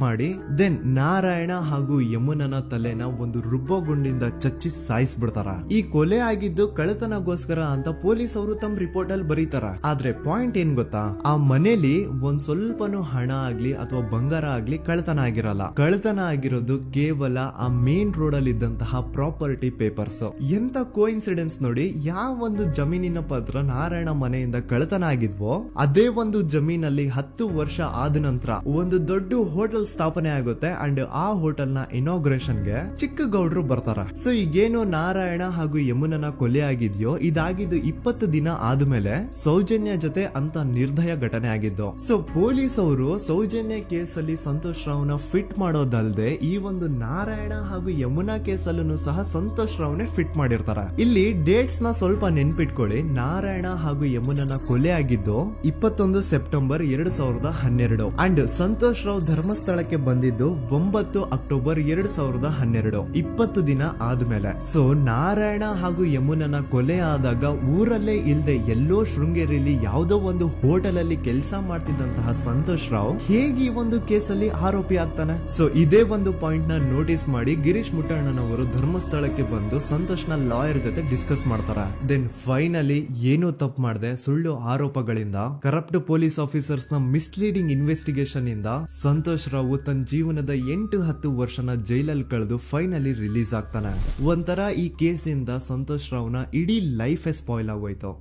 ಮಾಡಿ ದೆನ್ ನಾರಾಯಣ ಹಾಗೂ ಯಮುನನ ತಲೆನ ಒಂದು ರುಬ್ಬೋ ಗುಂಡಿಂದ ಚಚ್ಚಿ ಸಾಯಿಸ್ಬಿಡ್ತಾರ. ಈ ಕೊಲೆ ಆಗಿದ್ದು ಕಳ್ಳತನಗೋಸ್ಕರ ಅಂತ ಪೊಲೀಸ್ ಅವರು ತಮ್ಮ ರಿಪೋರ್ಟ್ ಅಲ್ಲಿ ಬರೀತಾರ. ಆದ್ರೆ ಪಾಯಿಂಟ್ ಏನ್ ಗೊತ್ತಾ, ಆ ಮನೇಲಿ ಒಂದ್ ಸ್ವಲ್ಪನೂ ಹಣ ಆಗ್ಲಿ ಅಥವಾ ಬಂಗಾರ ಆಗ್ಲಿ ಕಳ್ಳತನ ಆಗಿರಲ್ಲ. ಕಳ್ಳತನ ಆಗಿರೋದು ಕೇವಲ ಆ ಮೇನ್ ರೋಡ್ ಅಲ್ಲಿ ಇದ್ದಂತಹ ಪ್ರಾಪರ್ಟಿ ಪೇಪರ್ಸ್. ಎಂತ ಕೋಇನ್ಸಿಡೆನ್ಸ್ ನೋಡಿ, ಯಾವ ಒಂದು ಜಮೀನಿನ ಪತ್ರ ನಾರಾಯಣ ಮನೆಯಿಂದ ಕಳ್ಳತನ ಆಗಿದ್ವೋ ಅದೇ ಒಂದು ಜಮೀನಲ್ಲಿ 10 ವರ್ಷ ಆದ ನಂತರ ಒಂದು ದೊಡ್ಡ ಹೋಟೆಲ್ ಸ್ಥಾಪನೆ ಆಗುತ್ತೆ ಅಂಡ್ ಆ ಹೋಟೆಲ್ ನ ಇನಾಗ್ರೇಷನ್ ಗೆ ಚಿಕ್ಕ ಗೌಡ್ರು ಬರ್ತಾರ. ಸೊ ಈಗೇನು ನಾರಾಯಣ ಹಾಗೂ ಯಮುನನ ಕೊಲೆ ಆಗಿದ್ಯೋ ಇದಾಗಿದ್ದು 20 ದಿನ ಆದ್ಮೇಲೆ ಸೌಜನ್ಯ ಜೊತೆ ಅಂತ ನಿರ್ದಯ ಘಟನೆ ಆಗಿದ್ದು. ಸೊ ಪೊಲೀಸ್ ಅವರು ಸೌಜನ್ಯ ಕೇಸ್ ಅಲ್ಲಿ ಸಂತೋಷ್ ರಾವ್ನ ಫಿಟ್ ಮಾಡೋದಲ್ದೆ ಈ ಒಂದು ನಾರಾಯಣ ಹಾಗೂ ಯಮುನಾ ಕೇಸ್ ಅಲ್ಲೂ ಸಹ ಸಂತೋಷ್ ರಾವ್ನೆ ಫಿಟ್ ಮಾಡಿರ್ತಾರ. ಇಲ್ಲಿ ಡೇಟ್ಸ್ ನ ಸ್ವಲ್ಪ ನೆನ್ಪಿಟ್ಕೊಳ್ಳಿ. ನಾರಾಯಣ ಹಾಗೂ ಯಮುನನ ಕೊಲೆ ಆಗಿದ್ದು 21 ಸೆಪ್ಟೆಂಬರ್ 2012 ಅಂಡ್ ಸಂತೋಷ್ ರಾವ್ ಧರ್ಮಸ್ಥಳಕ್ಕೆ ಬಂದಿದ್ದು 9 ಅಕ್ಟೋಬರ್ 2012, 20 ದಿನ ಆದ್ಮೇಲೆ. ಸೊ ನಾರಾಯಣ ಹಾಗೂ ಯಮುನನ ಕೊಲೆ ಆದಾಗ ಊರಲ್ಲೇ ಇಲ್ದೆ ಎಲ್ಲೋ ಶೃಂಗೇರಿಯಲ್ಲಿ ಯಾವುದೋ ಒಂದು ಹೋಟೆಲ್ ಅಲ್ಲಿ ಕೆಲಸ ಮಾಡ್ತಿದ್ದಂತಹ ಸಂತೋಷ್ ರಾವ್ ಹೇಗೆ ಈ ಒಂದು ಕೇಸಲ್ಲಿ ಆರೋಪಿ ಆಗ್ತಾನೆ? ಸೊ ಇದೇ ಒಂದು ಪಾಯಿಂಟ್ ನ ನೋಟಿಸ್ ಮಾಡಿ ಗಿರೀಶ್ ಮುಟ್ಟಣ್ಣನವರು ಧರ್ಮಸ್ಥಳಕ್ಕೆ ಬಂದು ಸಂತೋಷ್ ನ ಲಾಯರ್ ಜೊತೆ ಡಿಸ್ಕಸ್ ಮಾಡ್ತಾರ. ದೆನ್ ಫೈನಲಿ ಏನು ತಪ್ಪು ಮಾಡದೆ ಸುಳ್ಳು ಆರೋಪಗಳಿಂದ ಕರಪ್ಟ್ ಪೊಲೀಸ್ ಆಫೀಸರ್ಸ್ ನ ಮಿಸ್ಲೀಡಿಂಗ್ ಇನ್ವೆಸ್ಟಿಗೇಷನ್ ಇಂದ ಸಂತೋಷ್ ರಾವ್ ತನ್ನ ಜೀವನದ 8-10 ವರ್ಷನ ಜೈಲಲ್ಲಿ ಕಳೆದು ಫೈನಲಿ ರಿಲೀಸ್ ಆಗ್ತಾನೆ. ಒಂಥರ ಈ ಕೇಸ್ ಇಂದ ಸಂತೋಷ್ ರಾವ್ನ ಇಡೀ ಲೈಫ್ ಸ್ಪಾಯ್ಲ್ ಆಗೋಯ್ತು.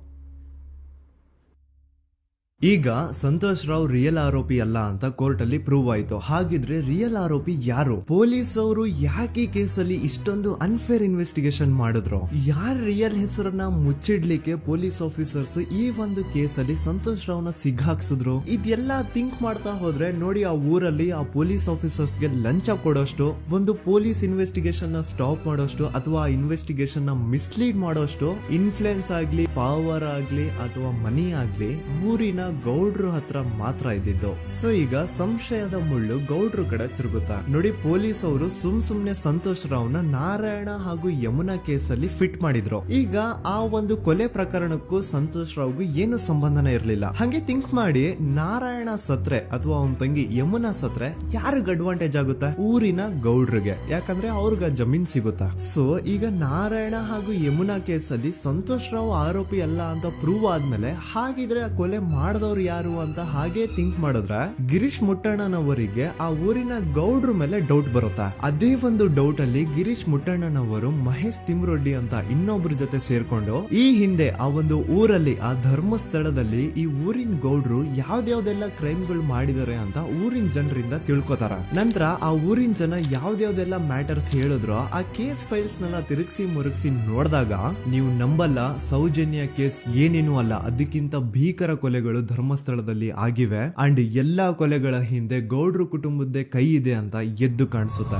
ಈಗ ಸಂತೋಷ್ ರಾವ್ ರಿಯಲ್ ಆರೋಪಿ ಅಲ್ಲ ಅಂತ ಕೋರ್ಟ್ ಅಲ್ಲಿ ಪ್ರೂವ್ ಆಯ್ತು. ಹಾಗಿದ್ರೆ ರಿಯಲ್ ಆರೋಪಿ ಯಾರು? ಪೊಲೀಸ್ ಅವರು ಯಾಕೆ ಕೇಸಲ್ಲಿ ಇಷ್ಟೊಂದು ಅನ್ಫೇರ್ ಇನ್ವೆಸ್ಟಿಗೇಷನ್ ಮಾಡಿದ್ರು? ಯಾರ ರಿಯಲ್ ಹೆಸರನ್ನ ಮುಚ್ಚಿಡ್ಲಿಕ್ಕೆ ಪೊಲೀಸ್ ಆಫೀಸರ್ಸ್ ಈ ಒಂದು ಕೇಸಲ್ಲಿ ಸಂತೋಷ್ ರಾವ್ನ ಸಿಗ್ಹಾಕ್ಸಿದ್ರು? ಇದೆಲ್ಲ ಥಿಂಕ್ ಮಾಡ್ತಾ ಹೋದ್ರೆ ನೋಡಿ, ಆ ಊರಲ್ಲಿ ಆ ಪೊಲೀಸ್ ಆಫೀಸರ್ಸ್ಗೆ ಲಂಚ ಕೊಡೋಷ್ಟು, ಒಂದು ಪೊಲೀಸ್ ಇನ್ವೆಸ್ಟಿಗೇಷನ್ ನ ಸ್ಟಾಪ್ ಮಾಡೋಷ್ಟು ಅಥವಾ ಇನ್ವೆಸ್ಟಿಗೇಷನ್ ನ ಮಿಸ್ಲೀಡ್ ಮಾಡೋಷ್ಟು ಇನ್ಫ್ಲುಯೆನ್ಸ್ ಆಗ್ಲಿ, ಪವರ್ ಆಗ್ಲಿ ಅಥವಾ ಮನಿ ಆಗ್ಲಿ ಊರಿನ ಗೌಡ್ರು ಹತ್ರ ಮಾತ್ರ ಇದ್ದಿದ್ದು. ಸೊ ಈಗ ಸಂಶಯದ ಮುಳ್ಳು ಗೌಡ್ರು ಕಡೆ ತಿರುಗುತ್ತಾ. ನೋಡಿ, ಪೊಲೀಸ್ ಅವರು ಸುಮ್ನೆ ಸಂತೋಷ್ ರಾವ್ನ ನಾರಾಯಣ ಹಾಗೂ ಯಮುನಾ ಕೇಸಲ್ಲಿ ಫಿಟ್ ಮಾಡಿದ್ರು. ಈಗ ಆ ಒಂದು ಕೊಲೆ ಪ್ರಕರಣಕ್ಕೂ ಸಂತೋಷ್ ರಾವ್ಗೂ ಏನು ಸಂಬಂಧನೇ ಇರ್ಲಿಲ್ಲ. ಹಂಗೆ ಥಿಂಕ್ ಮಾಡಿ, ನಾರಾಯಣ ಸತ್ರೆ ಅಥವಾ ಅವನ ತಂಗಿ ಯಮುನಾ ಸತ್ರೆ ಯಾರಿಗ ಅಡ್ವಾಂಟೇಜ್ ಆಗುತ್ತೆ? ಊರಿನ ಗೌಡ್ರಿಗೆ, ಯಾಕಂದ್ರೆ ಅವ್ರಿಗ ಜಮೀನ್ ಸಿಗುತ್ತಾ. ಸೊ ಈಗ ನಾರಾಯಣ ಹಾಗೂ ಯಮುನಾ ಕೇಸಲ್ಲಿ ಸಂತೋಷ್ ರಾವ್ ಆರೋಪಿ ಅಲ್ಲ ಅಂತ ಪ್ರೂವ್ ಆದ್ಮೇಲೆ ಹಾಗಿದ್ರೆ ಆ ಕೊಲೆ ಮಾಡಿದವ್ರು ಯಾರು ಅಂತ ಹಾಗೆ ಥಿಂಕ್ ಮಾಡಿದ್ರೆ ಗಿರೀಶ್ ಮುಟ್ಟಣ್ಣನವರಿಗೆ ಆ ಊರಿನ ಗೌಡ್ರ ಮೇಲೆ ಡೌಟ್ ಬರುತ್ತೆ. ಅದೇ ಒಂದು ಡೌಟ್ ಅಲ್ಲಿ ಗಿರೀಶ್ ಮುಟ್ಟಣ್ಣನವರು ಮಹೇಶ್ ತಿಮ್ರೊಡ್ಡಿ ಅಂತ ಇನ್ನೊಬ್ರ ಜೊತೆ ಸೇರ್ಕೊಂಡು ಈ ಹಿಂದೆ ಆ ಒಂದು ಊರಲ್ಲಿ ಆ ಧರ್ಮಸ್ಥಳದಲ್ಲಿ ಈ ಊರಿನ ಗೌಡ್ರು ಯಾವ್ದಾವ್ದೆಲ್ಲ ಕ್ರೈಮ್ ಗಳು ಮಾಡಿದಾರೆ ಅಂತ ಊರಿನ ಜನರಿಂದ ತಿಳ್ಕೊತಾರ. ನಂತರ ಆ ಊರಿನ ಜನ ಯಾವ್ದಾವ್ದೆಲ್ಲ ಮ್ಯಾಟರ್ಸ್ ಹೇಳಿದ್ರು ಆ ಕೇಸ್ ಫೈಲ್ಸ್ ನೆಲ್ಲ ತಿರುಗಿಸಿ ಮುರುಗಿಸಿ ನೋಡಿದಾಗ ನೀವು ನಂಬಲ್ಲ, ಸೌಜನ್ಯ ಕೇಸ್ ಏನೇನು ಅಲ್ಲ, ಅದಕ್ಕಿಂತ ಭೀಕರ ಕೊಲೆಗಳು ಧರ್ಮಸ್ಥಳದಲ್ಲಿ ಆಗಿವೆ ಅಂಡ್ ಎಲ್ಲಾ ಕೊಲೆಗಳ ಹಿಂದೆ ಗೌಡ್ರು ಕುಟುಂಬದ್ದೇ ಕೈ ಇದೆ ಅಂತ ಎದ್ದು ಕಾಣಿಸುತ್ತೆ.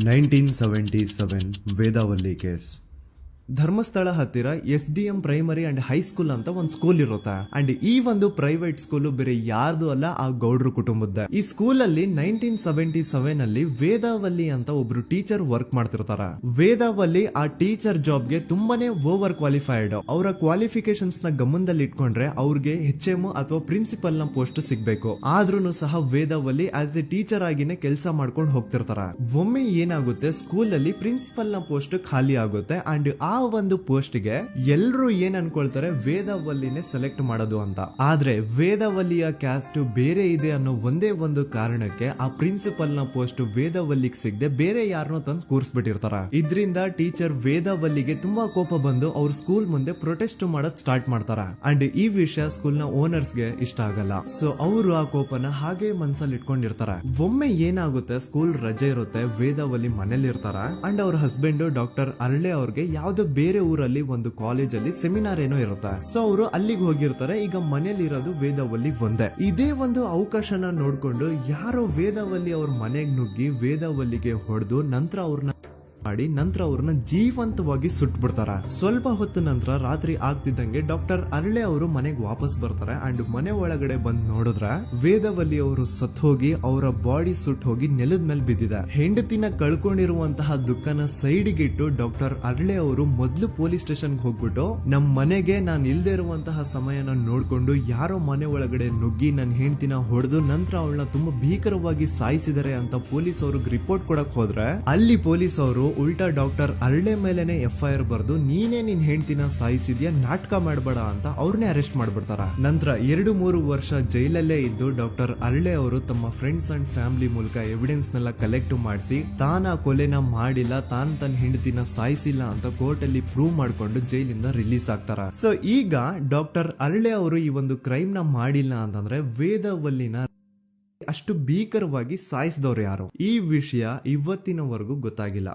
1977 ವೇದಾವಲ್ಲಿ ಕೇಸ್. ಧರ್ಮಸ್ಥಳ ಹತ್ತಿರ SDM ಪ್ರೈಮರಿ ಅಂಡ್ ಹೈಸ್ಕೂಲ್ ಅಂತ ಒಂದು ಸ್ಕೂಲ್ ಇರುತ್ತೆ ಅಂಡ್ ಈ ಒಂದು ಪ್ರೈವೇಟ್ ಸ್ಕೂಲ್ ಬೇರೆ ಯಾರ್ದು ಅಲ್ಲ, ಆ ಗೌಡ್ರು ಕುಟುಂಬದ. ಈ ಸ್ಕೂಲ್ ಅಲ್ಲಿ 1977 ಅಲ್ಲಿ ವೇದಾವಲ್ಲಿ ಅಂತ ಒಬ್ರು ಟೀಚರ್ ವರ್ಕ್ ಮಾಡ್ತಿರ್ತಾರ. ವೇದಾವಲ್ಲಿ ಆ ಟೀಚರ್ ಜಾಬ್ ಗೆ ತುಂಬಾನೇ ಓವರ್ ಕ್ವಾಲಿಫೈಡ್. ಅವರ ಕ್ವಾಲಿಫಿಕೇಶನ್ಸ್ ನ ಗಮನದಲ್ಲಿ ಇಟ್ಕೊಂಡ್ರೆ ಅವ್ರಿಗೆ HM ಅಥವಾ ಪ್ರಿನ್ಸಿಪಲ್ ನ ಪೋಸ್ಟ್ ಸಿಗ್ಬೇಕು. ಆದ್ರೂ ಸಹ ವೇದಾವಲ್ಲಿ ಆಸ್ ಎ ಟೀಚರ್ ಆಗಿನೇ ಕೆಲಸ ಮಾಡ್ಕೊಂಡು ಹೋಗ್ತಿರ್ತಾರ. ಒಮ್ಮೆ ಏನಾಗುತ್ತೆ, ಸ್ಕೂಲ್ ಅಲ್ಲಿ ಪ್ರಿನ್ಸಿಪಲ್ ನ ಪೋಸ್ಟ್ ಖಾಲಿ ಆಗುತ್ತೆ ಅಂಡ್ ಆ ಒಂದು ಪೋಸ್ಟ್ ಗೆ ಎಲ್ರು ಏನ್ ಅನ್ಕೊಳ್ತಾರೆ, ವೇದಾವಲ್ಲಿನೇ ಸೆಲೆಕ್ಟ್ ಮಾಡೋದು ಅಂತ. ಆದ್ರೆ ವೇದಾವಲ್ಲಿಯ ಕ್ಯಾಸ್ಟ್ ಬೇರೆ ಇದೆ ಅನ್ನೋ ಒಂದೇ ಒಂದು ಕಾರಣಕ್ಕೆ ಆ ಪ್ರಿನ್ಸಿಪಲ್ ನ ಪೋಸ್ಟ್ ವೇದಾವಲ್ಲಿಗೆ ಸಿಗದೆ ಬೇರೆ ಯಾರನ್ನೋ ತಂದು ಕೂರಿಸ್ಬಿಟ್ಟಿರ್ತಾರ. ಇದರಿಂದ ಟೀಚರ್ ವೇದಾವಲ್ಲಿಗೆ ತುಂಬಾ ಕೋಪ ಬಂದು ಅವ್ರ ಸ್ಕೂಲ್ ಮುಂದೆ ಪ್ರೊಟೆಸ್ಟ್ ಮಾಡೋದ್ ಸ್ಟಾರ್ಟ್ ಮಾಡ್ತಾರ ಅಂಡ್ ಈ ವಿಷಯ ಸ್ಕೂಲ್ ನ ಓನರ್ಸ್ ಗೆ ಇಷ್ಟ ಆಗಲ್ಲ. ಸೊ ಅವರು ಆ ಕೋಪನ ಹಾಗೆ ಮನ್ಸಲ್ಲಿ ಇಟ್ಕೊಂಡಿರ್ತಾರ. ಒಮ್ಮೆ ಏನಾಗುತ್ತೆ, ಸ್ಕೂಲ್ ರಜೆ ಇರುತ್ತೆ, ವೇದಾವಲ್ಲಿ ಮನೇಲಿ ಇರ್ತಾರ ಅಂಡ್ ಅವ್ರ ಹಸ್ಬೆಂಡ್ ಡಾಕ್ಟರ್ ಅರ್ಳೆ ಅವ್ರಿಗೆ ಯಾವ್ದೋ ಬೇರೆ ಊರಲ್ಲಿ ಒಂದು ಕಾಲೇಜ್ ಅಲ್ಲಿ ಸೆಮಿನಾರ್ ಏನೋ ಇರುತ್ತೆ. ಸೊ ಅವರು ಅಲ್ಲಿಗೆ ಹೋಗಿರ್ತಾರೆ. ಈಗ ಮನೇಲಿ ಇರೋದು ವೇದಾವಲ್ಲಿ ಒಂದೇ. ಇದೇ ಒಂದು ಅವಕಾಶನ ನೋಡ್ಕೊಂಡು ಯಾರೋ ವೇದಾವಲ್ಲಿ ಅವ್ರ ಮನೆಗ್ ನುಗ್ಗಿ ವೇದಾವಲ್ಲಿಗೆ ಹೊಡೆದು ನಂತರ ಅವ್ರನ್ನ ಮಾಡಿ ನಂತರ ಅವ್ರನ್ನ ಜೀವಂತವಾಗಿ ಸುಟ್ಬಿಡ್ತಾರ. ಸ್ವಲ್ಪ ಹೊತ್ತು ನಂತರ ರಾತ್ರಿ ಆಗ್ತಿದ್ದಂಗೆ ಡಾಕ್ಟರ್ ಅರಳೆ ಅವರು ಮನೆಗೆ ವಾಪಸ್ ಬರ್ತಾರೆ ಅಂಡ್ ಮನೆ ಒಳಗಡೆ ಬಂದ್ ನೋಡಿದ್ರೆ ವೇದವಲ್ಲಿ ಅವರು ಸತ್ ಹೋಗಿ ಅವರ ಬಾಡಿ ಸುಟ್ ಹೋಗಿ ನೆಲದ ಮೇಲೆ ಬಿದ್ದಿದೆ. ಹೆಂಡತಿನ ಕಳ್ಕೊಂಡಿರುವಂತಹ ದುಃಖನ ಸೈಡ್ಗೆ ಇಟ್ಟು ಡಾಕ್ಟರ್ ಅರಳೆ ಅವರು ಮೊದ್ಲು ಪೊಲೀಸ್ ಸ್ಟೇಷನ್ ಹೋಗ್ಬಿಟ್ಟು ನಮ್ ಮನೆಗೆ ನಾನ್ ಇಲ್ದೇ ಇರುವಂತಹ ಸಮಯನ ನೋಡ್ಕೊಂಡು ಯಾರೋ ಮನೆ ಒಳಗಡೆ ನುಗ್ಗಿ ನನ್ನ ಹೆಂಡತಿನ ಹೊಡೆದು ನಂತರ ಅವಳನ್ನ ತುಂಬಾ ಭೀಕರವಾಗಿ ಸಾಯಿಸಿದರೆ ಅಂತ ಪೊಲೀಸ್ ಅವ್ರಿಗೆ ರಿಪೋರ್ಟ್ ಕೊಡಕ್ ಹೋದ್ರೆ ಅಲ್ಲಿ ಪೊಲೀಸ್ ಅವರು ಉಲ್ಟಾ ಡಾಕ್ಟರ್ ಅರಳೆ ಮೇಲೆನೆ FIR ಬರ್ದು ನೀನೇ ನಿನ್ ಹೆಂಡತಿನ ಸಾಯಿಸಿದ್ಯಾ, ನಾಟಕ ಮಾಡಬೇಡ ಅಂತ ಅವ್ರನ್ನೇ ಅರೆಸ್ಟ್ ಮಾಡ್ಬಿಡ್ತಾರ. ನಂತರ 2-3 ವರ್ಷ ಜೈಲಲ್ಲೇ ಇದ್ದು ಡಾಕ್ಟರ್ ಅರಳೆ ಅವರು ತಮ್ಮ ಫ್ರೆಂಡ್ಸ್ ಅಂಡ್ ಫ್ಯಾಮಿಲಿ ಮೂಲಕ ಎವಿಡೆನ್ಸ್ ನೆಲ್ಲ ಕಲೆಕ್ಟ್ ಮಾಡಿಸಿ ತಾನ ಕೊಲೆನ ಮಾಡಿಲ್ಲ, ತಾನ್ ತನ್ನ ಹೆಂಡತಿನ ಸಾಯಿಸಿಲ್ಲ ಅಂತ ಕೋರ್ಟ್ ಅಲ್ಲಿ ಪ್ರೂವ್ ಮಾಡ್ಕೊಂಡು ಜೈಲಿಂದ ರಿಲೀಸ್ ಆಗ್ತಾರ. ಸೊ ಈಗ ಡಾಕ್ಟರ್ ಅರಳೆ ಅವರು ಈ ಒಂದು ಕ್ರೈಮ್ ನ ಮಾಡಿಲ್ಲ ಅಂತಂದ್ರೆ ವೇದವಲ್ಲಿನ ಅಷ್ಟು ಭೀಕರವಾಗಿ ಸಾಯಿಸಿದವ್ರು ಯಾರು, ಈ ವಿಷಯ ಇವತ್ತಿನವರೆಗೂ ಗೊತ್ತಾಗಿಲ್ಲ.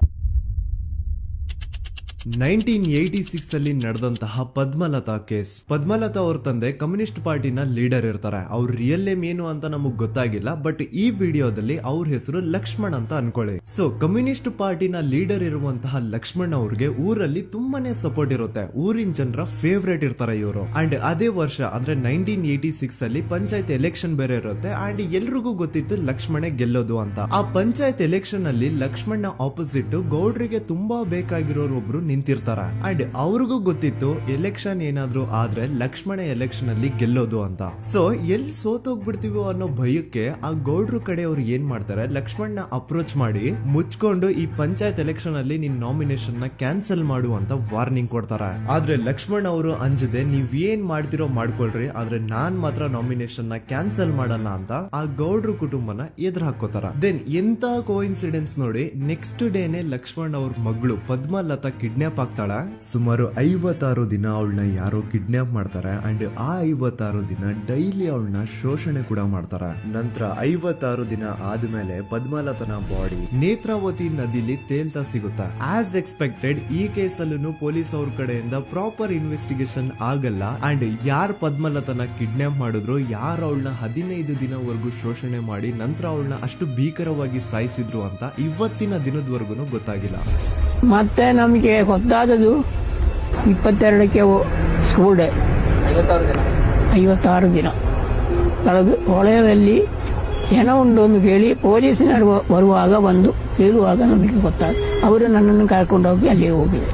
1986 ಅಲ್ಲಿ ನಡೆದಂತಹ ಪದ್ಮಲತಾ ಕೇಸ್. ಪದ್ಮಲತಾ ಅವ್ರ ತಂದೆ ಕಮ್ಯುನಿಸ್ಟ್ ಪಾರ್ಟಿನ ಲೀಡರ್ ಇರ್ತಾರೆ. ಅವ್ರ ರಿಯಲ್ ನೇಮ್ ಏನು ಅಂತ ನಮಗ್ ಗೊತ್ತಾಗಿಲ್ಲ, ಬಟ್ ಈ ವಿಡಿಯೋದಲ್ಲಿ ಅವ್ರ ಹೆಸರು ಲಕ್ಷ್ಮಣ್ ಅಂತ ಅನ್ಕೊಳ್ಳಿ. ಸೊ ಕಮ್ಯುನಿಸ್ಟ್ ಪಾರ್ಟಿನ ಲೀಡರ್ ಇರುವಂತಹ ಲಕ್ಷ್ಮಣ್ ಅವ್ರಿಗೆ ಊರಲ್ಲಿ ತುಂಬಾನೇ ಸಪೋರ್ಟ್ ಇರುತ್ತೆ, ಊರಿನ ಜನರ ಫೇವ್ರೇಟ್ ಇರ್ತಾರೆ ಇವರು. ಅಂಡ್ ಅದೇ ವರ್ಷ ಅಂದ್ರೆ 1986 ಅಲ್ಲಿ ಪಂಚಾಯತ್ ಎಲೆಕ್ಷನ್ ಬೇರೆ ಇರುತ್ತೆ ಅಂಡ್ ಎಲ್ರಿಗೂ ಗೊತ್ತಿತ್ತು ಲಕ್ಷ್ಮಣೆ ಗೆಲ್ಲೋದು ಅಂತ. ಆ ಪಂಚಾಯತ್ ಎಲೆಕ್ಷನ್ ಅಲ್ಲಿ ಲಕ್ಷ್ಮಣ್ಣ ಆಪೋಸಿಟ್ ಗೌಡ್ರಿಗೆ ತುಂಬಾ ಬೇಕಾಗಿರೋರು ಒಬ್ರು ನಿಂತಿರ್ತಾರ ಅಂಡ್ ಅವ್ರಿಗೂ ಗೊತ್ತಿತ್ತು ಎಲೆಕ್ಷನ್ ಏನಾದ್ರು ಆದ್ರೆ ಲಕ್ಷ್ಮಣ ಎಲೆಕ್ಷನ್ ಅಲ್ಲಿ ಗೆಲ್ಲೋದು ಅಂತ. ಸೊ ಎಲ್ಲಿ ಸೋತೋಗ್ಬಿಡ್ತೀವೋ ಅನ್ನೋ ಭಯಕ್ಕೆ ಆ ಗೌಡ್ರು ಕಡೆ ಅವ್ರು ಏನ್ ಮಾಡ್ತಾರೆ, ಲಕ್ಷ್ಮಣ್ನ ಅಪ್ರೋಚ್ ಮಾಡಿ ಮುಚ್ಕೊಂಡು ಈ ಪಂಚಾಯತ್ ಎಲೆಕ್ಷನ್ ಅಲ್ಲಿ ನಿನ್ ನಾಮಿನೇಷನ್ ನ ಕ್ಯಾನ್ಸಲ್ ಮಾಡು ಅಂತ ವಾರ್ನಿಂಗ್ ಕೊಡ್ತಾರ. ಆದ್ರೆ ಲಕ್ಷ್ಮಣ್ ಅವರು ಅಂಜದೆ ನೀವ್ ಏನ್ ಮಾಡ್ತಿರೋ ಮಾಡ್ಕೊಳ್ರಿ, ಆದ್ರೆ ನಾನ್ ಮಾತ್ರ ನಾಮಿನೇಷನ್ ನ ಕ್ಯಾನ್ಸಲ್ ಮಾಡಲ್ಲ ಅಂತ ಆ ಗೌಡ್ರು ಕುಟುಂಬನ ಎದುರು ಹಾಕೋತಾರ. ದೆನ್ ಎಂತ ಕೋಇನ್ಸಿಡೆನ್ಸ್ ನೋಡಿ, ನೆಕ್ಸ್ಟ್ ಡೇನೆ ಲಕ್ಷ್ಮಣ್ ಅವ್ರ ಮಗಳು ಪದ್ಮಲತಾ ಕಿಡ್ನಾಪ್ ಆಗ್ತಾಳ. ಸುಮಾರು 56 ದಿನ ಅವಳನ್ನ ಯಾರೋ ಕಿಡ್ನಾಪ್ ಮಾಡ್ತಾರೆ ಅಂಡ್ ಆ 56 ದಿನ ಡೈಲಿ ಅವಳನ್ನ ಶೋಷಣೆ ಕೂಡ ಮಾಡ್ತಾರೆ. ನಂತರ 56 ದಿನ ಆದ್ಮೇಲೆ ಪದ್ಮಲತನ ಬಾಡಿ ನೇತ್ರಾವತಿ ನದಿಲಿ ತೇಲ್ತಾ ಸಿಗುತ್ತಾ. ಆಸ್ ಎಕ್ಸ್ಪೆಕ್ಟೆಡ್ ಈ ಕೇಸಲ್ಲೂ ಪೊಲೀಸ್ ಅವ್ರ ಕಡೆಯಿಂದ ಪ್ರಾಪರ್ ಇನ್ವೆಸ್ಟಿಗೇಷನ್ ಆಗಲ್ಲ ಅಂಡ್ ಯಾರ್ ಪದ್ಮಲತನ ಕಿಡ್ನಾಪ್ ಮಾಡಿದ್ರು, ಯಾರು ಅವಳನ್ನ 15 ದಿನವರೆಗೂ ಶೋಷಣೆ ಮಾಡಿ ನಂತರ ಅವಳನ್ನ ಅಷ್ಟು ಭೀಕರವಾಗಿ ಸಾಯಿಸಿದ್ರು ಅಂತ ಇವತ್ತಿನ ದಿನದವರೆಗೂ ಗೊತ್ತಾಗಿಲ್ಲ. ಮತ್ತೆ ನಮಗೆ ಗೊತ್ತಾದದು 22ಕ್ಕೆ ಸ್ಕೂಲ್ ಡೇ 56 ದಿನ ಕಳೆದು ಹೊಳೆಯಲ್ಲಿ ಹೆಣ ಉಂಡು ಅಂತ ಕೇಳಿ ಪೊಲೀಸಿನವರು ಬರುವಾಗ ಬಂದು ಹೇಳುವಾಗ ನಮಗೆ ಗೊತ್ತಾಗ ಅವರು ನನ್ನನ್ನು ಕರ್ಕೊಂಡೋಗಿ ಅಲ್ಲಿ ಹೋಗಿದೆ.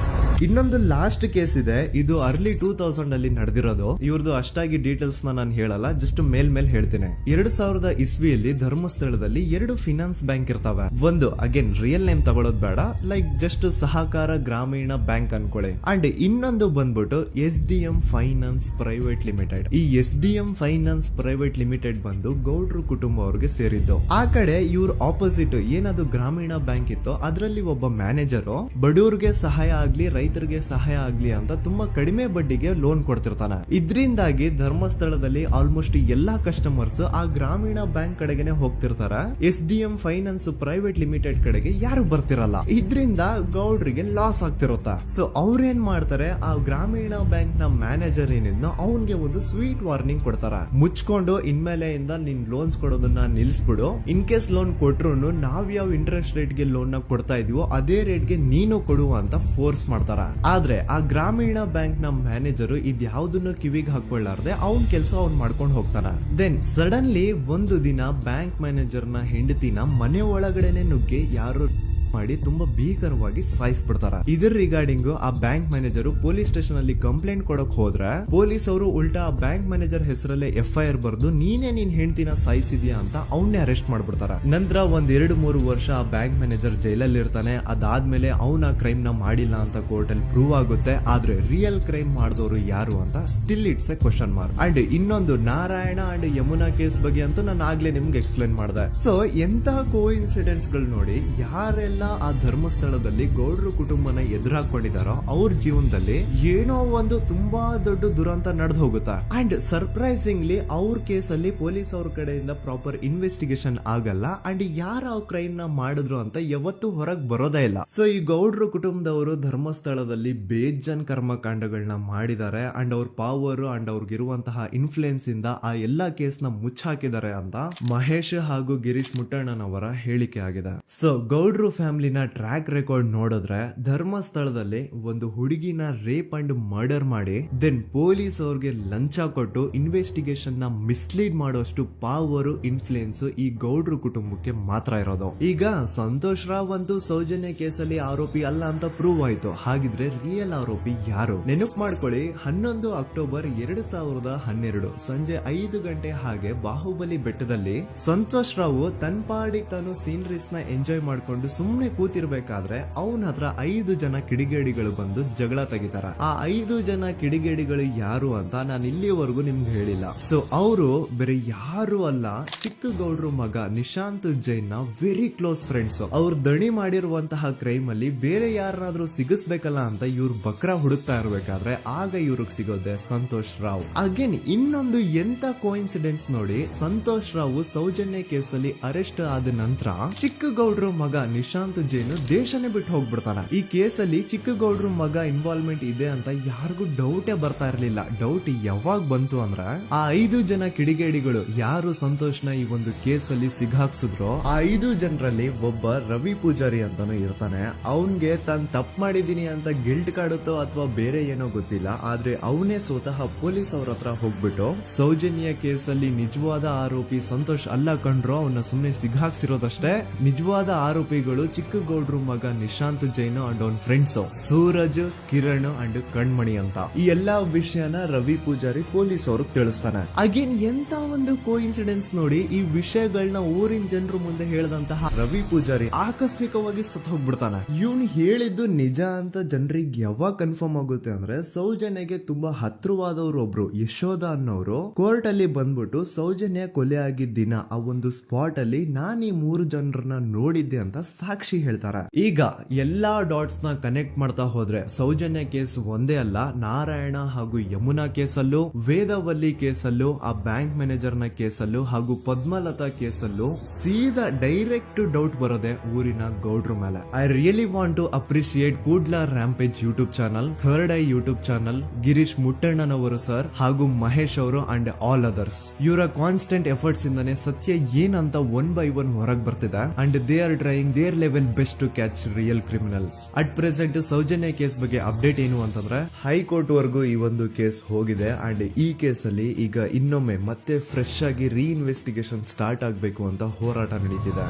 ಇನ್ನೊಂದು ಲಾಸ್ಟ್ ಕೇಸ್ ಇದೆ, ಇದು ಅರ್ಲಿ 2000 ಅಲ್ಲಿ ನಡೆದಿರೋದು. ಇವ್ರದ್ದು ಅಷ್ಟಾಗಿ ಡೀಟೇಲ್ಸ್ ನಾನು ಹೇಳಲ್ಲ, ಜಸ್ಟ್ ಮೇಲ್ ಹೇಳ್ತೇನೆ. 2000 ಇಸ್ವಿಯಲ್ಲಿ ಧರ್ಮಸ್ಥಳದಲ್ಲಿ 2 ಫಿನಾನ್ಸ್ ಬ್ಯಾಂಕ್ ಇರ್ತಾವೆ. ಒಂದು ಅಗೇನ್ ರಿಯಲ್ ನೇಮ್ ತಗೊಳ್ಳೋದು ಬೇಡ, ಲೈಕ್ ಜಸ್ಟ್ ಸಹಕಾರ ಗ್ರಾಮೀಣ ಬ್ಯಾಂಕ್ ಅನ್ಕೊಳ್ಳಿ. ಅಂಡ್ ಇನ್ನೊಂದು ಬಂದ್ಬಿಟ್ಟು SDM ಫೈನಾನ್ಸ್ ಪ್ರೈವೇಟ್ ಲಿಮಿಟೆಡ್. ಈ SDM ಫೈನಾನ್ಸ್ ಪ್ರೈವೇಟ್ ಲಿಮಿಟೆಡ್ ಬಂದು ಗೌಡ್ರು ಕುಟುಂಬ ಅವ್ರಿಗೆ ಸೇರಿದ್ದು. ಆ ಕಡೆ ಇವ್ರ ಆಪೋಸಿಟ್ ಏನದು ಗ್ರಾಮೀಣ ಬ್ಯಾಂಕ್ ಇತ್ತು, ಅದರಲ್ಲಿ ಒಬ್ಬ ಮ್ಯಾನೇಜರು ಬಡವ್ರಿಗೆ ಸಹಾಯ ಆಗ್ಲಿ ರೈತರಿಗೆ ಸಹಾಯ ಆಗ್ಲಿ ಅಂತ ತುಂಬಾ ಕಡಿಮೆ ಬಡ್ಡಿಗೆ ಲೋನ್ ಕೊಡ್ತಿರ್ತಾನೆ. ಇದರಿಂದಾಗಿ ಧರ್ಮಸ್ಥಳದಲ್ಲಿ ಆಲ್ಮೋಸ್ಟ್ ಎಲ್ಲಾ ಕಸ್ಟಮರ್ಸ್ ಆ ಗ್ರಾಮೀಣ ಬ್ಯಾಂಕ್ ಕಡೆಗೆ ಹೋಗ್ತಿರ್ತಾರ, SDM ಫೈನಾನ್ಸ್ ಪ್ರೈವೇಟ್ ಲಿಮಿಟೆಡ್ ಕಡೆಗೆ ಯಾರು ಬರ್ತಿರಲ್ಲ. ಇದರಿಂದ ಗೌಡ್ರಿಗೆ ಲಾಸ್ ಆಗ್ತಿರುತ್ತ. ಸೊ ಅವ್ರೇನ್ ಮಾಡ್ತಾರೆ, ಆ ಗ್ರಾಮೀಣ ಬ್ಯಾಂಕ್ ನ ಮ್ಯಾನೇಜರ್ ಏನಿದ್ನೋ ಅವನ್ಗೆ ಒಂದು ಸ್ವೀಟ್ ವಾರ್ನಿಂಗ್ ಕೊಡ್ತಾರ, ಮುಚ್ಕೊಂಡು ಇನ್ಮೇಲೆಯಿಂದ ನಿನ್ ಲೋನ್ಸ್ ಕೊಡೋದನ್ನ ನಿಲ್ಸ್ಬಿಡು, ಇನ್ ಕೇಸ್ ಲೋನ್ ಕೊಟ್ರು ನಾವ್ ಯಾವ ಇಂಟ್ರೆಸ್ಟ್ ರೇಟ್ ಗೆ ಲೋನ್ ನ ಕೊಡ್ತಾ ಇದೀವೋ ಅದೇ ರೇಟ್ ಗೆ ನೀನು ಕೊಡುವ ಅಂತ ಫೋರ್ಸ್ ಮಾಡ್ತಾರ. ಆದ್ರೆ ಆ ಗ್ರಾಮೀಣ ಬ್ಯಾಂಕ್ ನ ಮ್ಯಾನೇಜರು ಇದ್ಯಾವುದನ್ನು ಕಿವಿಗೆ ಹಾಕೊಳ್ಳಾರ್ದೆ ಅವನ್ ಕೆಲಸ ಅವ್ನ್ ಮಾಡ್ಕೊಂಡು ಹೋಗ್ತಾನ. ದೆನ್ ಸಡನ್ಲಿ ಒಂದು ದಿನ ಬ್ಯಾಂಕ್ ಮ್ಯಾನೇಜರ್ ನ ಹೆಂಡತಿನ ಮನೆ ಒಳಗಡೆನೆ ನುಗ್ಗಿ ಯಾರು ಮಾಡಿ ತುಂಬಾ ಭೀಕರವಾಗಿ ಸಾಯಿಸ್ಬಿಡ್ತಾರ. ಇದರ ರಿಗಾರ್ಡಿಂಗ್ ಆ ಬ್ಯಾಂಕ್ ಮ್ಯಾನೇಜರ್ ಪೊಲೀಸ್ ಸ್ಟೇಷನ್ ಅಲ್ಲಿ ಕಂಪ್ಲೇಂಟ್ ಕೊಡಕ್ ಹೋದ್ರೆ ಪೊಲೀಸ್ ಅವರು ಉಲ್ಟಾ ಆ ಬ್ಯಾಂಕ್ ಮ್ಯಾನೇಜರ್ ಹೆಸರಲ್ಲೇ FIR ಬರ್ದು ನೀನೇ ನಿನ್ ಹೆಂಡತಿನ ಸಾಯಿಸಿದ್ಯಾ ಅಂತ ಅವನ್ನೇ ಅರೆಸ್ಟ್ ಮಾಡ್ಬಿಡ್ತಾರ. ನಂತರ 1-2-3 ವರ್ಷ ಆ ಬ್ಯಾಂಕ್ ಮ್ಯಾನೇಜರ್ ಜೈಲಲ್ಲಿ ಇರ್ತಾನೆ. ಅದಾದ್ಮೇಲೆ ಅವನ ಕ್ರೈಮ್ ನ ಮಾಡಿಲ್ಲ ಅಂತ ಕೋರ್ಟ್ ಅಲ್ಲಿ ಪ್ರೂವ್ ಆಗುತ್ತೆ. ಆದ್ರೆ ರಿಯಲ್ ಕ್ರೈಮ್ ಮಾಡಿದವರು ಯಾರು ಅಂತ still it's A question mark. And ಇನ್ನೊಂದು ನಾರಾಯಣ ಅಂಡ್ ಯಮುನಾ ಕೇಸ್ ಬಗ್ಗೆ ಅಂತೂ ನಾನು ಆಗ್ಲೇ ನಿಮ್ಗೆ ಎಕ್ಸ್ಪ್ಲೇನ್ ಮಾಡಿದೆ. ಸೊ ಎಂತ ಕೋಇನ್ಸಿಡೆನ್ಸ್ ಗಳು ನೋಡಿ, ಯಾರೆಲ್ಲ ಆ ಧರ್ಮಸ್ಥಳದಲ್ಲಿ ಗೌಡ್ರು ಕುಟುಂಬನ ಎದುರಾಕೊಂಡಿದಾರೋ ಅವ್ರ ಜೀವನದಲ್ಲಿ ಏನೋ ಒಂದು ತುಂಬಾ ದೊಡ್ಡ ದುರಂತ ನಡೆದು ಹೋಗುತ್ತಾ. ಅಂಡ್ ಸರ್ಪ್ರೈಸಿಂಗ್ಲಿ ಅವ್ರ ಕೇಸಲ್ಲಿ ಪೊಲೀಸ್ ಅವ್ರ ಕಡೆಯಿಂದ ಪ್ರಾಪರ್ ಇನ್ವೆಸ್ಟಿಗೇಷನ್ ಆಗಲ್ಲ ಅಂಡ್ ಯಾರ ಕ್ರೈಮ್ ನ ಮಾಡಿದ್ರು ಅಂತ ಯಾವತ್ತೂ ಹೊರಗ್ ಬರೋದೇ ಇಲ್ಲ. ಸೊ ಈ ಗೌಡ್ರು ಕುಟುಂಬದವರು ಧರ್ಮಸ್ಥಳದಲ್ಲಿ ಬೇಜನ್ ಕರ್ಮಕಾಂಡಗಳನ್ನ ಮಾಡಿದ್ದಾರೆ ಅಂಡ್ ಅವ್ರ ಪವರ್ ಅಂಡ್ ಅವ್ರಿಗಿರುವಂತಹ ಇನ್ಫ್ಲೂಯೆನ್ಸ್ ಇಂದ ಆ ಎಲ್ಲಾ ಕೇಸ್ ನ ಮುಚ್ಚಾಕಿದ್ದಾರೆ ಅಂತ ಮಹೇಶ್ ಹಾಗೂ ಗಿರೀಶ್ ಮುಟ್ಟಣ್ಣನವರ ಹೇಳಿಕೆ ಆಗಿದೆ. ಸೊ ಗೌಡ್ರು ಫ್ಯಾಮಿಲಿನ ಟ್ರ್ಯಾಕ್ ರೆಕಾರ್ಡ್ ನೋಡಿದ್ರೆ ಧರ್ಮಸ್ಥಳದಲ್ಲಿ ಒಂದು ಹುಡುಗಿನ ರೇಪ್ ಅಂಡ್ ಮರ್ಡರ್ ಮಾಡಿ ದೆನ್ ಪೊಲೀಸ್ ಅವ್ರಿಗೆ ಲಂಚ ಕೊಟ್ಟು ಇನ್ವೆಸ್ಟಿಗೇಷನ್ ನ ಮಿಸ್ಲೀಡ್ ಮಾಡೋಷ್ಟು ಪವರ್ ಇನ್ಫ್ಲೂಯೆನ್ಸ್ ಈ ಗೌಡ್ರು ಕುಟುಂಬಕ್ಕೆ ಮಾತ್ರ ಇರೋದು. ಈಗ ಸಂತೋಷ್ ರಾವ್ ಅಂತೂ ಸೌಜನ್ಯ ಕೇಸಲ್ಲಿ ಆರೋಪಿ ಅಲ್ಲ ಅಂತ ಪ್ರೂವ್ ಆಯ್ತು. ಹಾಗಿದ್ರೆ ರಿಯಲ್ ಆರೋಪಿ ಯಾರು? ನೆನಪು ಮಾಡ್ಕೊಳ್ಳಿ, 11 ಅಕ್ಟೋಬರ್ 2012 ಸಂಜೆ 5 ಗಂಟೆ ಹಾಗೆ ಬಾಹುಬಲಿ ಬೆಟ್ಟದಲ್ಲಿ ಸಂತೋಷ್ ರಾವ್ ತನ್ನ ಪಾಡಿಗೆ ತಾನು ಸೀನರೀಸ್ ನ ಎಂಜಾಯ್ ಮಾಡ್ಕೊಂಡು ಸುಮ್ನೆ ಕೂತಿರ್ಬೇಕಾದ್ರೆ ಅವನ ಹತ್ರ 5 ಜನ ಕಿಡಿಗೇಡಿಗಳು ಬಂದು ಜಗಳ ತೆಗಿತಾರ. ಆ 5 ಜನ ಕಿಡಿಗೇಡಿಗಳು ಯಾರು ಅಂತ ನಾನು ಇಲ್ಲಿವರೆಗೂ ನಿಮ್ಗೆ ಹೇಳಿಲ್ಲ. ಸೊ ಅವರು ಬೇರೆ ಯಾರು ಅಲ್ಲ, ಚಿಕ್ಕ ಗೌಡ್ರು ಮಗ ನಿಶಾಂತ್ ಜೈನ್ ನ ವೆರಿ ಕ್ಲೋಸ್ ಫ್ರೆಂಡ್ಸ್. ಅವ್ರು ದಣಿ ಮಾಡಿರುವಂತಹ ಕ್ರೈಮ್ ಅಲ್ಲಿ ಬೇರೆ ಯಾರನ್ನಾದ್ರೂ ಸಿಗಿಸ್ಬೇಕಲ್ಲ ಅಂತ ಇವ್ರು ಬಕ್ರ ಹುಡುಕ್ತಾ ಇರ್ಬೇಕಾದ್ರೆ ಆಗ ಇವ್ರಿಗೆ ಸಿಗೋದೆ ಸಂತೋಷ್ ರಾವ್. ಅಗೇನ್ ಇನ್ನೊಂದು ಎಂತ ಕೋಇನ್ಸಿಡೆನ್ಸ್ ನೋಡಿ, ಸಂತೋಷ್ ರಾವ್ ಸೌಜನ್ಯ ಕೇಸಲ್ಲಿ ಅರೆಸ್ಟ್ ಆದ ನಂತರ ಚಿಕ್ಕ ಗೌಡ್ರು ಮಗ ನಿಶಾಂತ್ ಜೈನ್ ದೇಶನೇ ಬಿಟ್ಟು ಹೋಗ್ಬಿಡ್ತಾನ. ಈ ಕೇಸಲ್ಲಿ ಚಿಕ್ಕ ಗೌಡ್ರು ಮಗ ಇನ್ವಾಲ್ವ್ಮೆಂಟ್ ಇದೆ ಅಂತ ಯಾರಿಗೂ ಡೌಟೇ ಬರ್ತಾ ಇರ್ಲಿಲ್ಲ. ಡೌಟ್ ಯಾವಾಗ ಬಂತು ಅಂದ್ರೆ ಆ 5 ಜನ ಕಿಡಿಗೇಡಿಗಳು ಯಾರು ಸಂತೋಷ್ ನ ಈ ಒಂದು ಕೇಸಲ್ಲಿ ಸಿಗಾಕ್ಸಿದ್ರು ಆ 5 ಜನರಲ್ಲಿ ಒಬ್ಬ ರವಿ ಪೂಜಾರಿ ಅಂತಾನು ಇರ್ತಾನೆ. ಅವನ್ಗೆ ತಾನು ತಪ್ಪು ಮಾಡಿದೀನಿ ಅಂತ ಗಿಲ್ಟ್ ಕಾಡುತ್ತೋ ಅಥವಾ ಬೇರೆ ಏನೋ ಗೊತ್ತಿಲ್ಲ, ಆದ್ರೆ ಅವನೇ ಸ್ವತಃ ಪೊಲೀಸ್ ಅವ್ರ ಹತ್ರ ಹೋಗ್ಬಿಟ್ಟು ಸೌಜನ್ಯ ಕೇಸಲ್ಲಿ ನಿಜವಾದ ಆರೋಪಿ ಸಂತೋಷ್ ಅಲ್ಲ ಕಂಡ್ರು, ಅವನ್ನ ಸುಮ್ನೆ ಸಿಗಾಕ್ಸಿರೋದಷ್ಟೇ, ನಿಜವಾದ ಆರೋಪಿಗಳು ಚಿಕ್ಕ ಗೌಡ್ರು ಮಗ ನಿಶಾಂತ್ ಜೈನ್ ಅಂಡ್ ಅವನ್ ಫ್ರೆಂಡ್ಸ್ ಸೂರಜ್, ಕಿರಣ್ ಅಂಡ್ ಕಣ್ಮಣಿ ಅಂತ. ಈ ಎಲ್ಲಾ ವಿಷಯನ ರವಿ ಪೂಜಾರಿ ಪೊಲೀಸ್ ಅವ್ರಿಗೆ ತಿಳಿಸ್ತಾನೆ. ಅಗೇನ್ ಎಂತ ಒಂದು ಕೋಇನ್ಸಿಡೆನ್ಸ್ ನೋಡಿ, ಈ ವಿಷಯಗಳನ್ನ ಊರಿನ ಜನರು ಮುಂದೆ ಹೇಳಿದಂತಹ ರವಿ ಪೂಜಾರಿ ಆಕಸ್ಮಿಕವಾಗಿ ಸತ್ತು ಹೋಗ್ಬಿಡ್ತಾನೆ. ಇವನು ಹೇಳಿದ್ದು ನಿಜ ಅಂತ ಜನರಿಗೆ ಯಾವಾಗ ಕನ್ಫರ್ಮ್ ಆಗುತ್ತೆ ಅಂದ್ರೆ ಸೌಜನ್ಯಗೆ ತುಂಬಾ ಹತ್ರವಾದವ್ರು ಒಬ್ರು ಯಶೋಧ ಅನ್ನೋರು ಕೋರ್ಟ್ ಅಲ್ಲಿ ಬಂದ್ಬಿಟ್ಟು ಸೌಜನ್ಯ ಕೊಲೆ ಆಗಿದ್ದ ದಿನ ಆ ಒಂದು ಸ್ಪಾಟ್ ಅಲ್ಲಿ ನಾನು ಈ 3 ಜನರನ್ನ ನೋಡಿದ್ದೆ ಅಂತ ಸಾಕ್ಷಿ ಹೇಳ್ತಾರೆ. ಈಗ ಎಲ್ಲಾ ಡಾಟ್ಸ್ ನ ಕನೆಕ್ಟ್ ಮಾಡ್ತಾ ಹೋದ್ರೆ ಸೌಜನ್ಯ ಕೇಸ್ ಒಂದೇ ಅಲ್ಲ, ನಾರಾಯಣ ಹಾಗೂ ಯಮುನಾ ಕೇಸಲ್ಲೂ, ವೇದವಲ್ಲಿ ಕೇಸಲ್ಲೂ, ಆ ಬ್ಯಾಂಕ್ ಮ್ಯಾನೇಜರ್ ನ ಕೇಸಲ್ಲೂ ಹಾಗೂ ಪದ್ಮಲತಾ ಕೇಸಲ್ಲೂ ಸೀದಾ ಡೈರೆಕ್ಟ್ ಡೌಟ್ ಬರೋದೆ ಊರಿನ ಗೌಡ್ರ ಮೇಲೆ. I really want to appreciate Kudla rampage YouTube channel, third eye YouTube channel, Girish ಮುಟ್ಟಣ್ಣನವರು ಸರ್ ಹಾಗೂ ಮಹೇಶ್ ಅವರು ಅಂಡ್ ಆಲ್ ಅದರ್ಸ್. ಇವರ ಕಾನ್ಸ್ಟೆಂಟ್ ಎಫರ್ಟ್ಸ್ ಇಂದಾನೆ ಸತ್ಯ ಏನಂತ 1 by 1 ಹೊರಗೆ ಬರ್ತಿದೆ and they are trying their level best to catch real criminals. At present Sowjanya case ಬಗ್ಗೆ ಅಪ್ಡೇಟ್ ಏನು ಅಂತಂದ್ರೆ ಹೈಕೋರ್ಟ್ ವರೆಗೂ ಈ ಒಂದು ಕೇಸ್ ಹೋಗಿದೆ ಅಂಡ್ ಈ ಕೇಸ್ ಅಲ್ಲಿ ಈಗ ಇನ್ನೊಮ್ಮೆ ಮತ್ತೆ ಫ್ರೆಶ್ ಆಗಿ ರೀಇನ್ವೆಸ್ಟಿಗೇಷನ್ ಸ್ಟಾರ್ಟ್ ಆಗಬೇಕು ಅಂತ ಹೋರಾಟ ನಡೀತಿದೆ.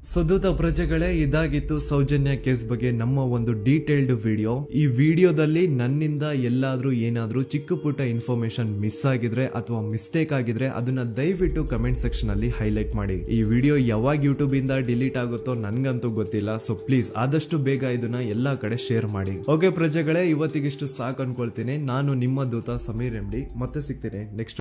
ಸದುತ ಪ್ರಜೆಗಳೇ, ಇದಾಗಿತ್ತು ಸೌಜನ್ಯ ಕೇಸ್ ಬಗ್ಗೆ ನಮ್ಮ ಒಂದು ಡೀಟೇಲ್ಡ್ ವಿಡಿಯೋ. ಈ ವಿಡಿಯೋದಲ್ಲಿ ನನ್ನಿಂದ ಎಲ್ಲಾದ್ರೂ ಏನಾದ್ರೂ ಚಿಕ್ಕ ಪುಟ್ಟ ಇನ್ಫಾರ್ಮೇಶನ್ ಮಿಸ್ ಆಗಿದ್ರೆ ಅಥವಾ ಮಿಸ್ಟೇಕ್ ಆಗಿದ್ರೆ ಅದನ್ನ ದಯವಿಟ್ಟು ಕಮೆಂಟ್ ಸೆಕ್ಷನ್ ಅಲ್ಲಿ ಹೈಲೈಟ್ ಮಾಡಿ. ಈ ವಿಡಿಯೋ ಯಾವಾಗ ಯೂಟ್ಯೂಬ್ ಇಂದ ಡಿಲೀಟ್ ಆಗುತ್ತೋ ನನ್ಗಂತೂ ಗೊತ್ತಿಲ್ಲ. ಸೊ ಪ್ಲೀಸ್ ಆದಷ್ಟು ಬೇಗ ಇದನ್ನ ಎಲ್ಲಾ ಕಡೆ ಶೇರ್ ಮಾಡಿ. ಓಕೆ ಪ್ರಜೆಗಳೇ, ಇವತ್ತಿಗಿಷ್ಟು ಸಾಕು ಅನ್ಕೊಳ್ತೀನಿ. ನಾನು ನಿಮ್ಮ ದೂತ ಸಮೀರ್ MD. ಮತ್ತೆ ಸಿಗ್ತೇನೆ ನೆಕ್ಸ್ಟ್